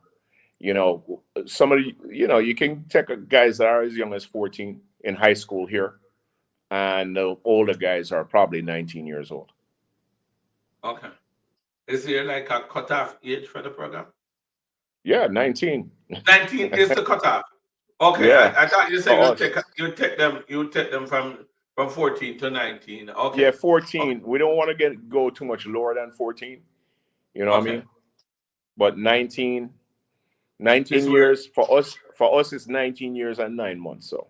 somebody, you can take guys that are as young as 14 in high school here, and the older guys are probably 19 years old. Okay. Is there like a cutoff age for the program? Yeah, 19. 19 is the cutoff. Okay, Yeah. I thought you said you take them from From 14 to 19. Yeah, Okay. Okay. 14. We don't want to go too much lower than 14. You know what I Okay. mean? But 19 Is where years for us it's 19 years and 9 months. So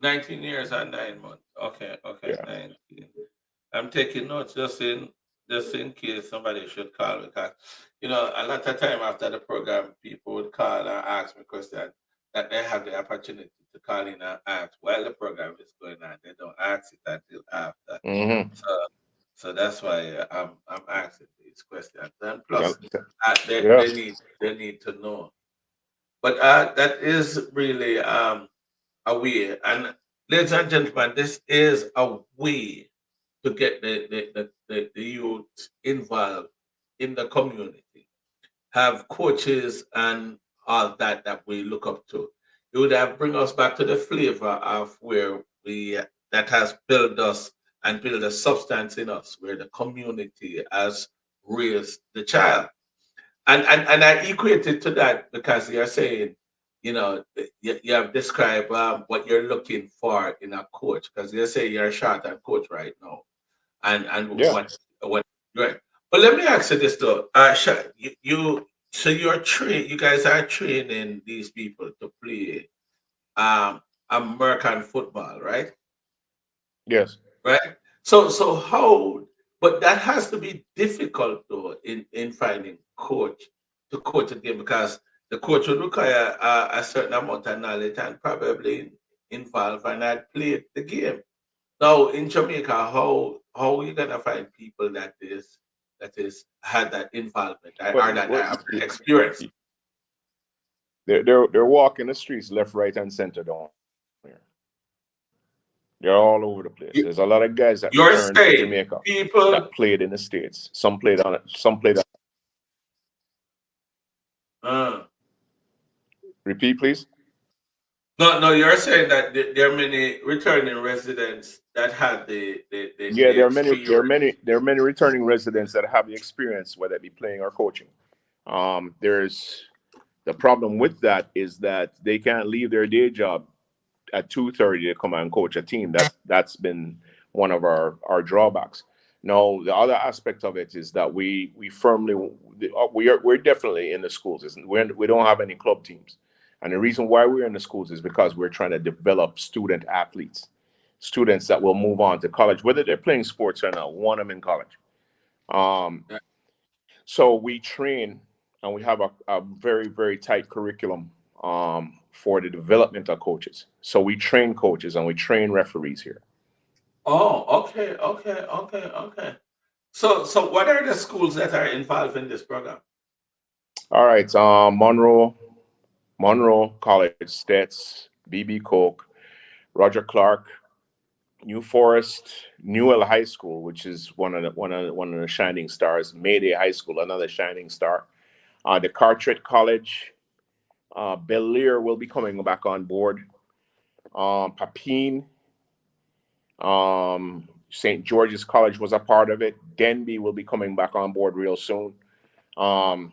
19 years and 9 months. Okay. Okay. yeah. 19. I'm taking notes just in case somebody should call because a lot of time after the program people would call and ask me questions that they have the opportunity to call in and ask while the program is going on. They don't ask it until after. Mm-hmm. So that's why I'm asking these questions. And So, plus they, yeah. they need they need to know. But that is really a way. And ladies and gentlemen, this is a way to get the youth involved in the community, have coaches and all that we look up to. It would have bring us back to the flavor of where we that has built us and built a substance in us, where the community has raised the child. And I equate it to that because you're saying, you have described what you're looking for in a coach because you say you're a short-term coach right now and Yeah. what right. But let me ask you this though. So you guys are training these people to play American football, right? Yes. Right? So how but that has to be difficult though in finding coach to coach a game because the coach would require a certain amount of knowledge and probably involve and had played the game. Now in Jamaica, how are you gonna find people that is had that involvement But or that well, have experience? they're walking the streets left, right, and center down here. They're all over the place. There's a lot of guys that returned to You're Jamaica saying that people played in the States. Some played on it. Some played on. uh, Repeat, please. no, you're saying that there are many returning residents that had the Yeah, experience. there are many returning residents that have the experience, whether it be playing or coaching. There's the problem with that is that they can't leave their day job at 2:30 to come and coach a team. That's been one of our drawbacks. Now, the other aspect of it is that we firmly we're definitely in the schools. We don't have any club teams, and the reason why we're in the schools is because we're trying to develop student athletes, students that will move on to college, whether they're playing sports or not. Want them in college. Um, Yeah. so we train, and we have a very, very tight curriculum for the development of coaches. So we train coaches and we train referees here. Oh, okay. So what are the schools that are involved in this program? All right, Monroe College, Stetz, BB Koch, Roger Clark, New Forest, Newell High School, which is one of the shining stars. Mayday High School, another shining star. The Carteret College, Bel will be coming back on board. Papine, St. George's College was a part of it. Denby will be coming back on board real soon. Um,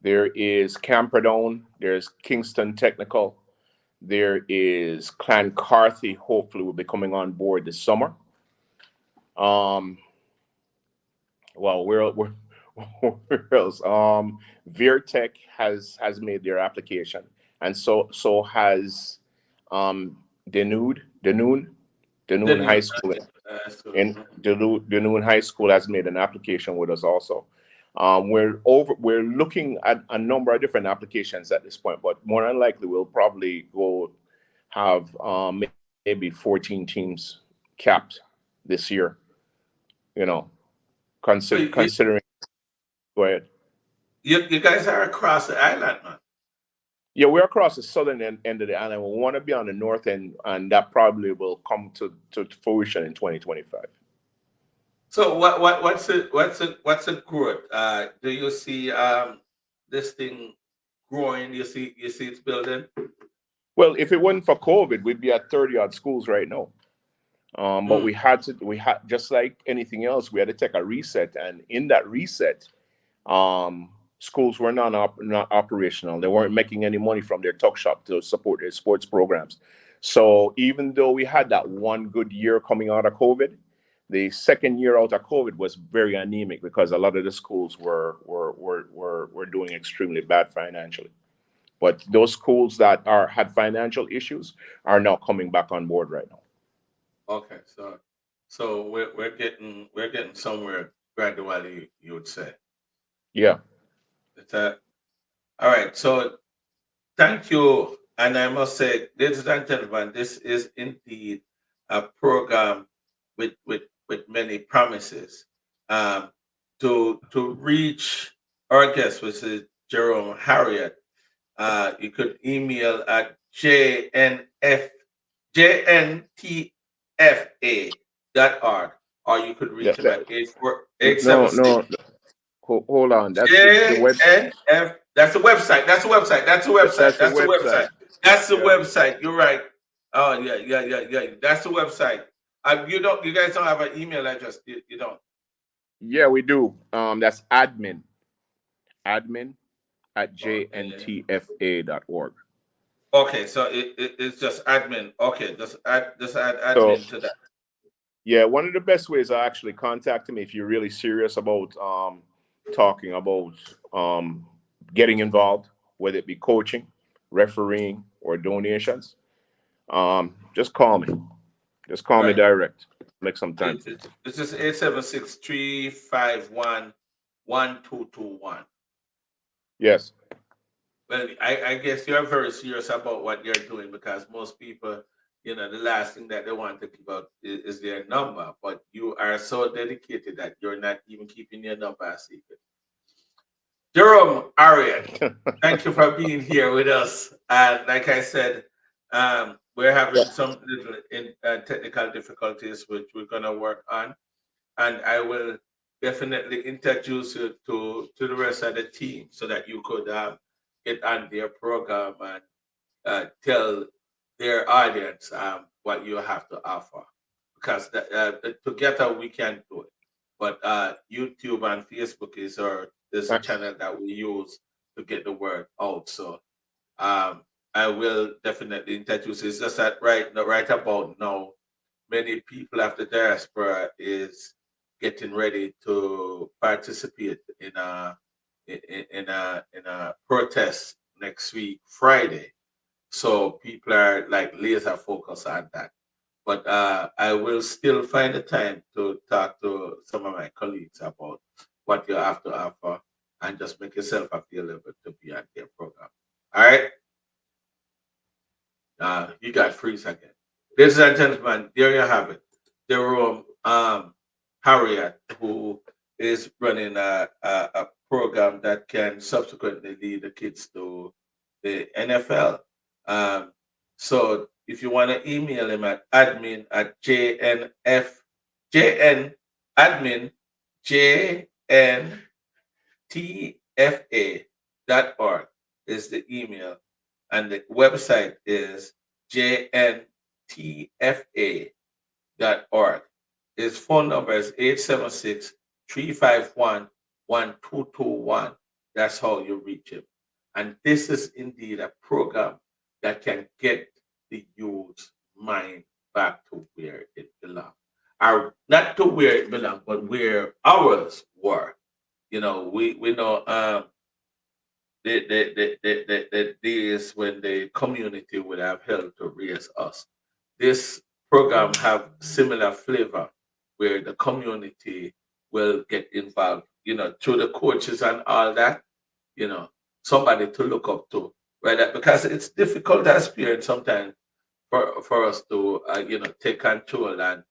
there is Camperdown. There's Kingston Technical. There is Clancarthy. Hopefully, will be coming on board this summer. Um, well, we're where else? Veertech has made their application, and so has um, The Danoon High new School. school. And Danoon High School has made an application with us also. We're looking at a number of different applications at this point, but more than likely we'll probably go have maybe 14 teams capped this year. You know, So considering. Go ahead. you guys are across the island, man. Yeah, we're across the southern end of the island. We want to be on the north end, and that probably will come to fruition in 2025. So what's it growth? Do you see this thing growing? You see it's building? Well, if it wasn't for COVID, we'd be at 30 odd schools right now. But Mm. we had just like anything else, we had to take a reset, and in that reset, schools were not operational. They weren't making any money from their tuck shop to support their sports programs. So even though we had that one good year coming out of COVID, the second year out of COVID was very anemic because a lot of the schools were doing extremely bad financially. But those schools that had financial issues are now coming back on board right now. Okay, so we're getting somewhere gradually, you would say. Yeah. Is that all right? So thank you, and I must say, ladies and gentlemen, this is indeed a program with many promises. Um, to reach our guest, which is Jerome Harriet, you could email at jntfa.org, or you could reach That, him that, at 84 no, no, hold on. That's the web. JNF. That's the website. That's the website. That's the website. That's the That's the website. website. That's the Yeah. website. You're right. Oh yeah, yeah, yeah, yeah. That's the website. You don't. You guys don't have an email address. You don't. Yeah, we do. That's admin at Okay. jntfa.org. Okay. So it's just admin. Okay. Just add So admin to that. yeah, one of the best ways are actually contact me if you're really serious about talking about getting involved, whether it be coaching, refereeing, or donations. Just call me. Just call me Right. direct. Make some time for you. It's just 876-351-1221. Yes. Well, I guess you're very serious about what you're doing because most people, the last thing that they want to give out is their number. But you are so dedicated that you're not even keeping your number a secret. Jerome Ariat, thank you for being here with us. And like I said, we're having some little technical difficulties, which we're going to work on. And I will definitely introduce you to the rest of the team so that you could get on their program and tell their audience what you have to offer. Because together we can do it. But YouTube and Facebook is a channel that we use to get the word out. So I will definitely introduce. It's just that right about now, many people after diaspora is getting ready to participate in a protest next week, Friday. So people are like laser focused on that. But I will still find the time to talk to some of my colleagues about what you have to offer and just make yourself available to be on their program. All right? You got freeze again. Ladies and gentlemen, there you have it. Jerome Harriet, who is running a program that can subsequently lead the kids to the NFL. So if you want to email him at admin at jn admin jntfa.org is the email, and the website is jntfa.org. His phone number is 876-351-1221. That's how you reach him. And this is indeed a program that can get the youth's mind back to where it belongs. Or not to where it belongs, but where ours were. We know the days when the community would have helped to raise us. This program have similar flavor where the community will get involved, through the coaches and all that, you know, somebody to look up to, right? Because it's difficult experience sometimes for us to take control and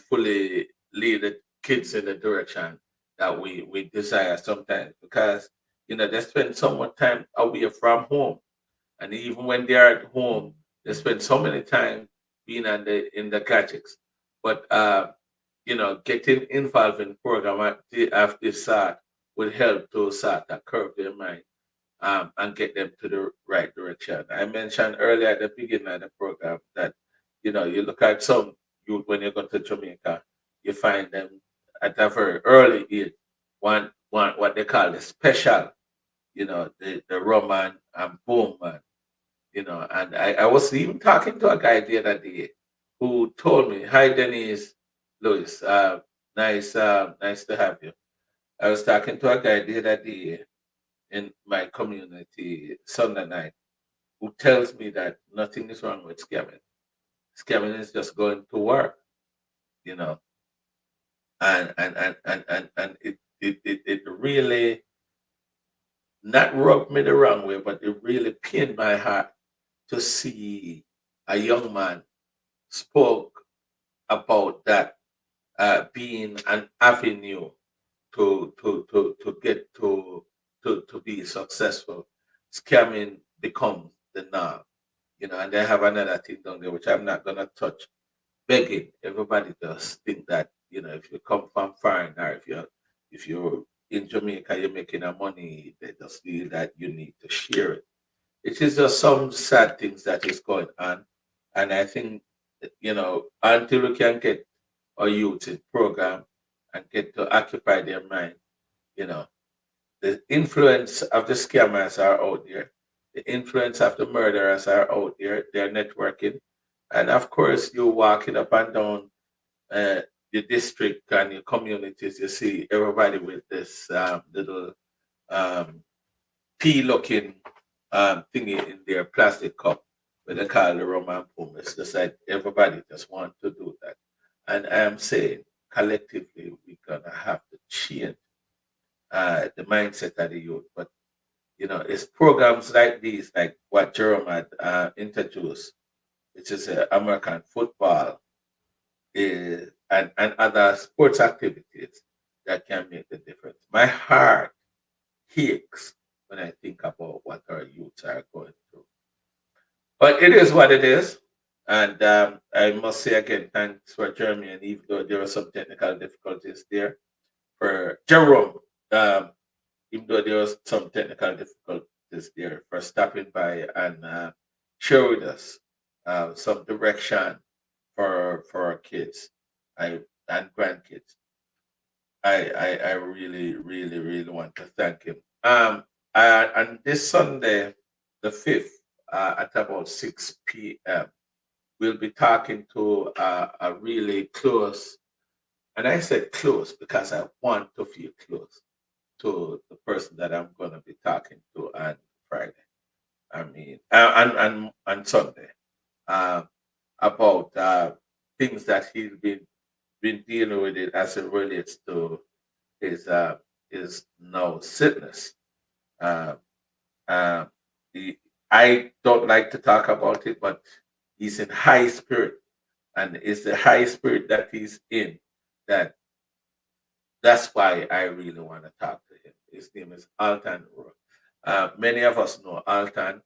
fully lead the kids in the direction that we desire sometimes because they spend so much time away from home, and even when they are at home they spend so many time being in the gadgets. But getting involved in program of this sort would help to sort of curve their mind, and get them to the right direction. I mentioned earlier at the beginning of the program that you look at some youth when you go to Jamaica, you find them at a very early age want what they call the special, the rum and boom man. And I was even talking to a guy the other day who told me, "Hi, Denise, Louis, nice to have you." I was talking to a guy the other day in my community Sunday night who tells me that nothing is wrong with scamming. Scamming is just going to work, you know, and it really not rubbed me the wrong way, but it really pained my heart to see a young man spoke about that being an avenue to get to be successful. Scamming becomes the norm, and they have another thing down there which I'm not gonna touch. Begging. Everybody just think that, if you come from foreign or if you're in Jamaica, you're making a money, they just feel that you need to share it. It is just some sad things that is going on. And I think, until we can get our youth in program and get to occupy their mind, you know, the influence of the scammers are out there. The influence of the murderers are out there. They're networking. And of course, you walking up and down uh, your district and your communities, you see everybody with this little um, pea looking thingy in their plastic cup, what they call the rum and pum. It's just like everybody just want to do that. And I am saying collectively we're gonna have to change the mindset of the youth. But it's programs like these, like what Jerome had introduced, which is American football, and other sports activities that can make the difference. My heart aches when I think about what our youths are going through. But it is what it is. And I must say again, thanks for Jeremy. And even though there were some technical difficulties there for Jerome, um, even though there was some technical difficulties there, for stopping by and share with us some direction for our kids I, and grandkids. I really, really, really want to thank him. And this Sunday, the 5th, at about 6 p.m., we'll be talking to a really close, and I said close because I want to feel close to the person that I'm going to be talking to on Friday. I mean, and Sunday, uh, about things that he's been dealing with it as it relates to his now sickness. Uh, uh, he, I don't like to talk about it, but he's in high spirit, and it's the high spirit that he's in that that's why I really want to talk to him. His name is Altan. Many of us know Altan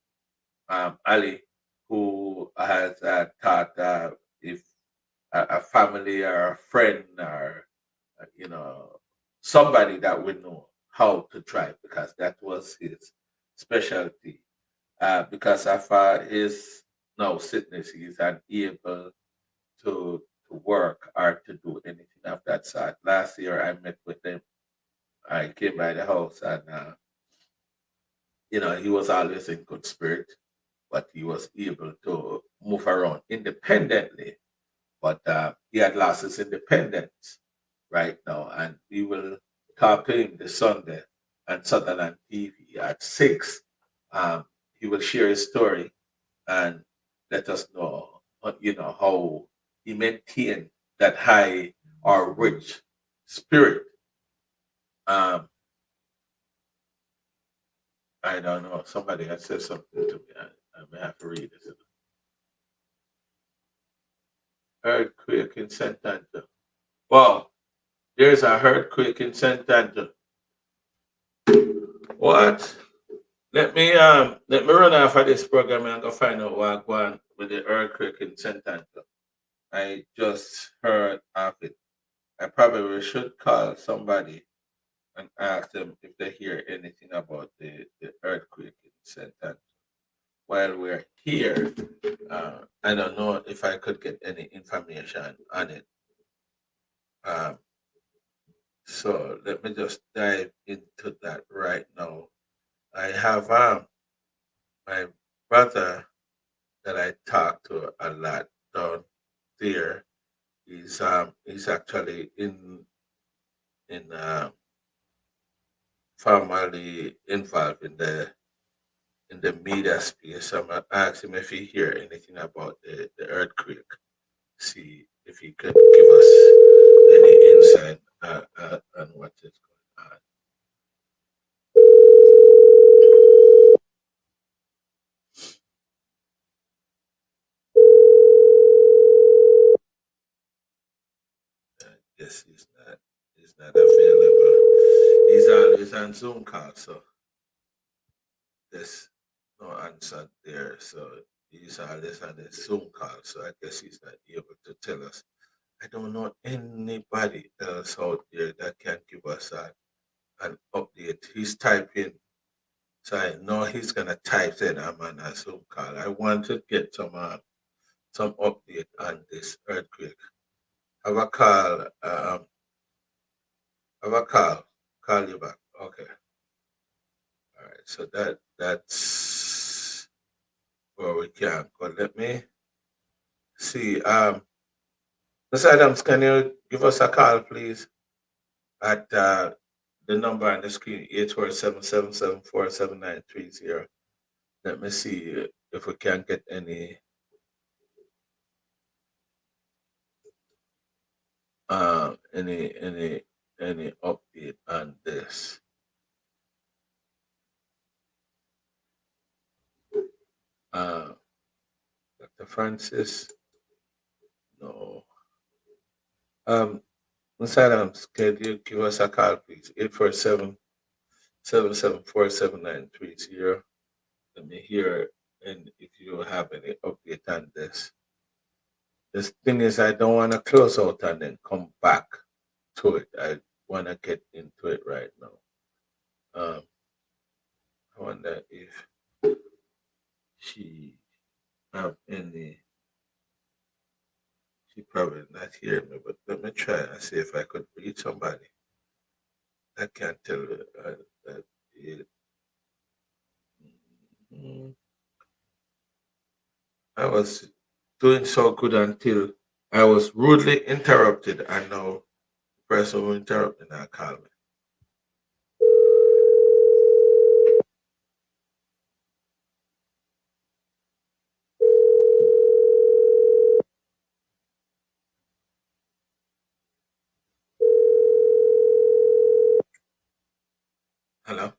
Ali, who has taught if a family or a friend or somebody that we know how to drive because that was his specialty. Because of his now sickness, he's unable to work or to do anything of that sort. Last year, I met with him. I came by the house, and he was always in good spirit, but he was able to move around independently. But he had lost his independence right now, and we will talk to him this Sunday on Sutherland TV at 6. Um, he will share his story and let us know, how he maintained that high or rich spirit. Um, I don't know. Somebody has said something to me. I may have to read this. Earthquake in Santander. Well, there's a earthquake in Santander. What? Let me run off of this program and go find out what going on with the earthquake in Santander. I just heard of it. I probably should call somebody and ask them if they hear anything about the earthquake in Santander. While we're here, I don't know if I could get any information on it. Um, so let me just dive into that right now. I have my brother that I talk to a lot down there. He's actually in formally involved in the media space. I'm gonna ask him if he hear anything about the earthquake. See if he could give us any insight on what is going on. Yes, he's not available. He's always on Zoom call, so there's no answer there. So he's always on a Zoom call, so I guess he's not able to tell us. I don't know anybody else out there that can give us an update. He's typing, so I know he's gonna type in I'm on a Zoom call. I want to get some update on this earthquake. Have a call. Have a call. Call you back. Okay. All right. So that's where we can go. Let me see. Miss Adams, can you give us a call, please, at the number on the screen, 847-774-7930. Let me see if we can get any update on this. Uh, Dr. Francis, no. Ms. Adams, can you give us a call, please? 847-774-7930. Let me hear and if you have any update on this. The thing is, I don't want to close out and then come back to it. I want to get into it right now. I wonder if she have any. She probably not hear me, but let me try and see if I could reach somebody. I can't tell her that it, mm, I was doing so good until I was rudely interrupted, and now the person who interrupted now call me. Hello.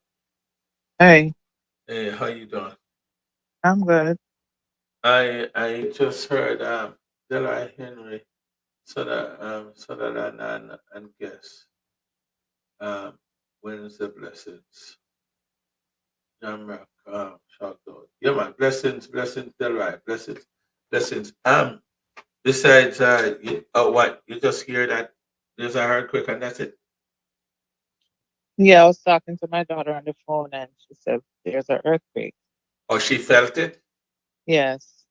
Hey, Hey, how you doing? I'm good. I just heard Delhi Henry so that and guess wins the blessings. Jamrock, shout out. Yeah, man. Blessings, blessings, Delhi, blessings, blessings. Besides, what you just hear that there's a earthquake and that's it. Yeah, I was talking to my daughter on the phone and she said there's an earthquake. Oh, she felt it. Yes,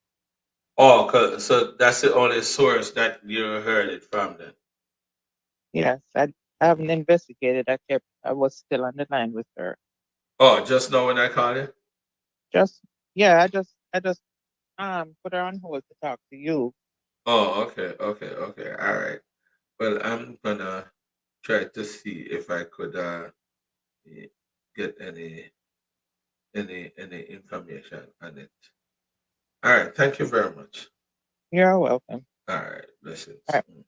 Oh, so that's the only source that you heard it from then. yes. I haven't investigated. I was still on the line with her. Oh, just know when I called you. Just, yeah, I just put her on hold to talk to you. Oh, okay, okay, okay. All right. Well, I'm gonna try to see if I could eh, get any information on it. All right. Thank you very much. You're welcome. All right. Blessings. All right.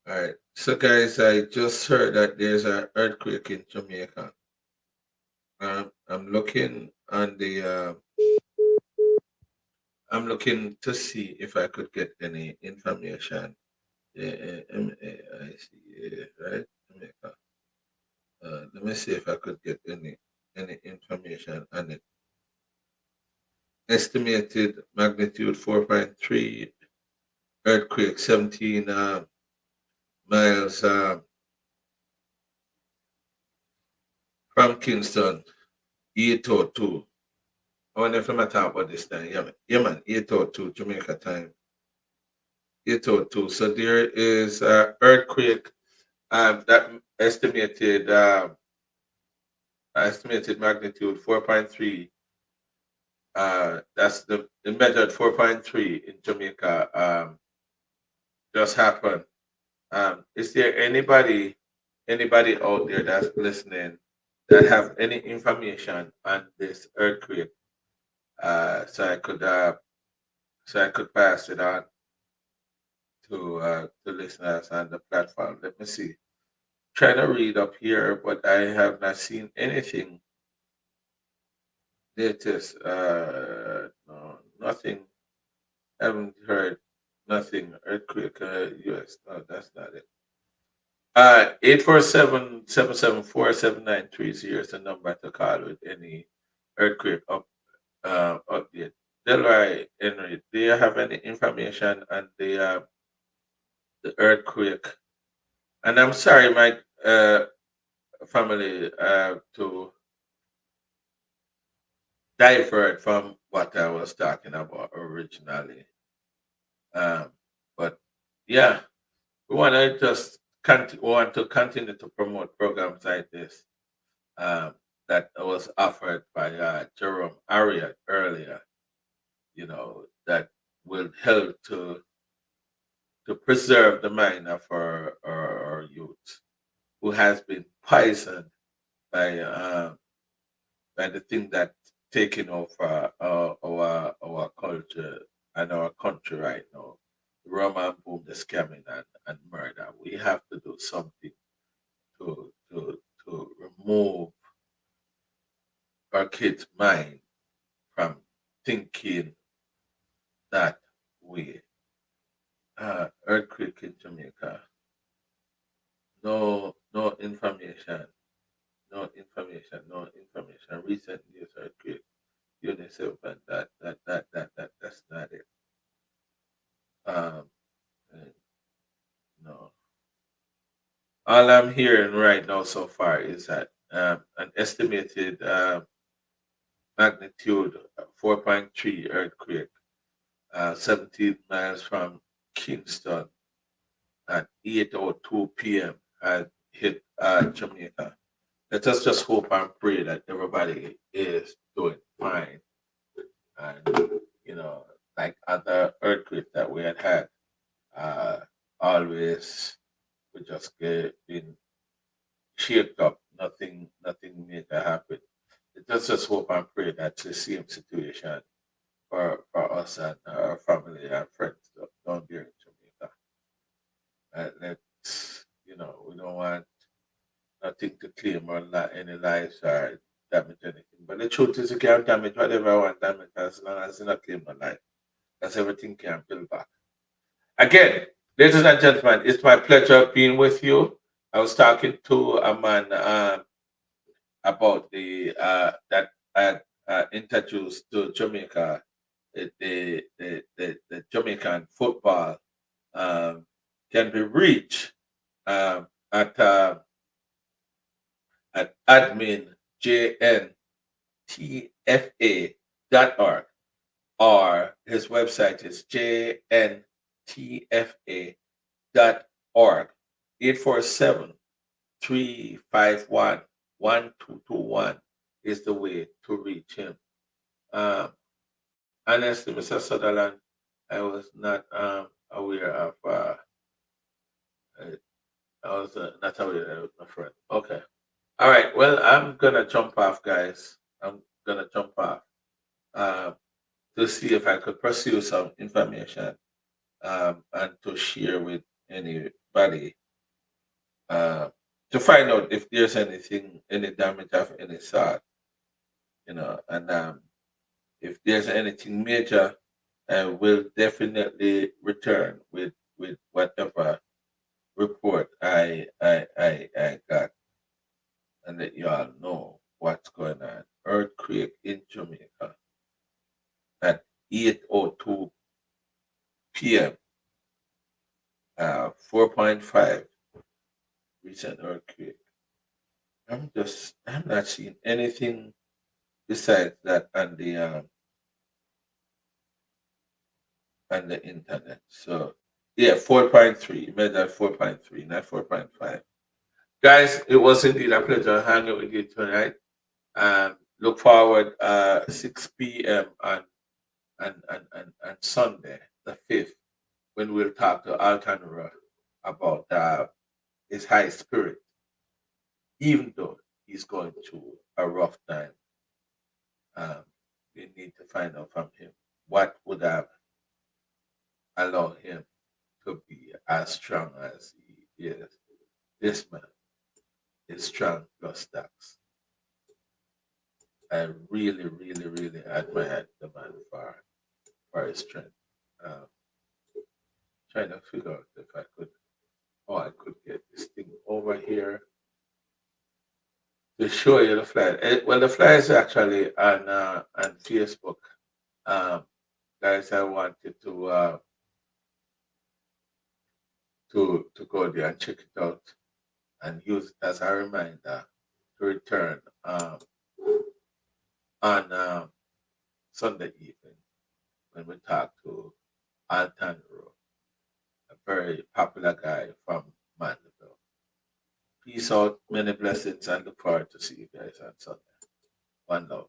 All right. So, guys, I just heard that there's an earthquake in Jamaica. I'm looking on the. I'm looking to see if I could get any information. Yeah, MAIC, right? Jamaica. Let me see if I could get any information on it. Estimated magnitude 4.3 earthquake, 17 miles from Kingston, 8:02. I wonder if I'm talk about this time. Yeah, man, 8:02 Jamaica time. 8:02. So there is earthquake that estimated magnitude 4.3 That's the measured 4.3 in Jamaica. Just happened. Is there anybody out there that's listening that have any information on this earthquake? So I could pass it on to the listeners on the platform. Let me see. Trying to read up here, but I have not seen anything latest. No, nothing. Haven't heard nothing. Earthquake, US. No, that's not it. 847-774-7930 is the number to call with any earthquake update. Delroy Henry, do you have any information on the earthquake? And I'm sorry, my family, to divert from what I was talking about originally. Um, but yeah, we want to just want to continue to promote programs like this, that was offered by Jerome Ariat earlier. That will help to preserve the mind of our youth who has been poisoned by the thing that taking over our culture and our country right now. Rum and boom, the scamming and murder. We have to do something to remove our kids' mind from thinking that way. Earthquake in Jamaica. No information. No information. No information. Recent news earthquake. UNICEF and that's not it. Um, uh, no. All I'm hearing right now so far is that an estimated magnitude 4.3 earthquake, 17 miles from Kingston at 8:02 p.m. had hit Jamaica. Let us just hope and pray that everybody is doing fine. And, like other earthquakes that we had, uh, always we just get been shaped up. Nothing major happened. Let us just hope and pray that the same situation for us and our family and friends down there in Jamaica. We don't want nothing to claim or any lives or damage anything. But the truth is, you can't damage whatever I want damage as long as you not claim my life. That's everything can build back. Again, ladies and gentlemen, it's my pleasure being with you. I was talking to a man about that I introduced to Jamaica, the Jamaican football can be reached at admin jntfa.org, or his website is jntfa.org. 847-351-1221 is the way to reach him. Honestly, Mr. Sutherland, I was not aware of. I was not aware of my friend. Okay. All right. Well, I'm gonna jump off, guys. I'm gonna jump off to see if I could pursue some information and to share with anybody to find out if there's any damage of any sort, and if there's anything major, I will definitely return with whatever report I got and let you all know what's going on. Earthquake in Jamaica at 8:02 p.m. 4.5 recent earthquake. I'm not seeing anything besides that on the internet. So yeah, 4.3. Made that 4.3, not 4.5. Guys, it was indeed a pleasure hanging with you tonight. look forward 6 p.m. on Sunday, the 5th, when we'll talk to Altanura about his high spirit, even though he's going through a rough time. Um, we need to find out from him what would have allowed him to be as strong as he is. This man is strong plus tax. I really, really, really admired the man for his strength. Um, Trying to figure out if I could get this thing over here to show you the flyer. Well, the flyer is actually on Facebook. Um, Guys, I wanted to go there and check it out and use it as a reminder to return on Sunday evening when we talk to Altan Rowe, a very popular guy from Mandeville. Peace out, many blessings, and look forward to see you guys on Sunday. One love.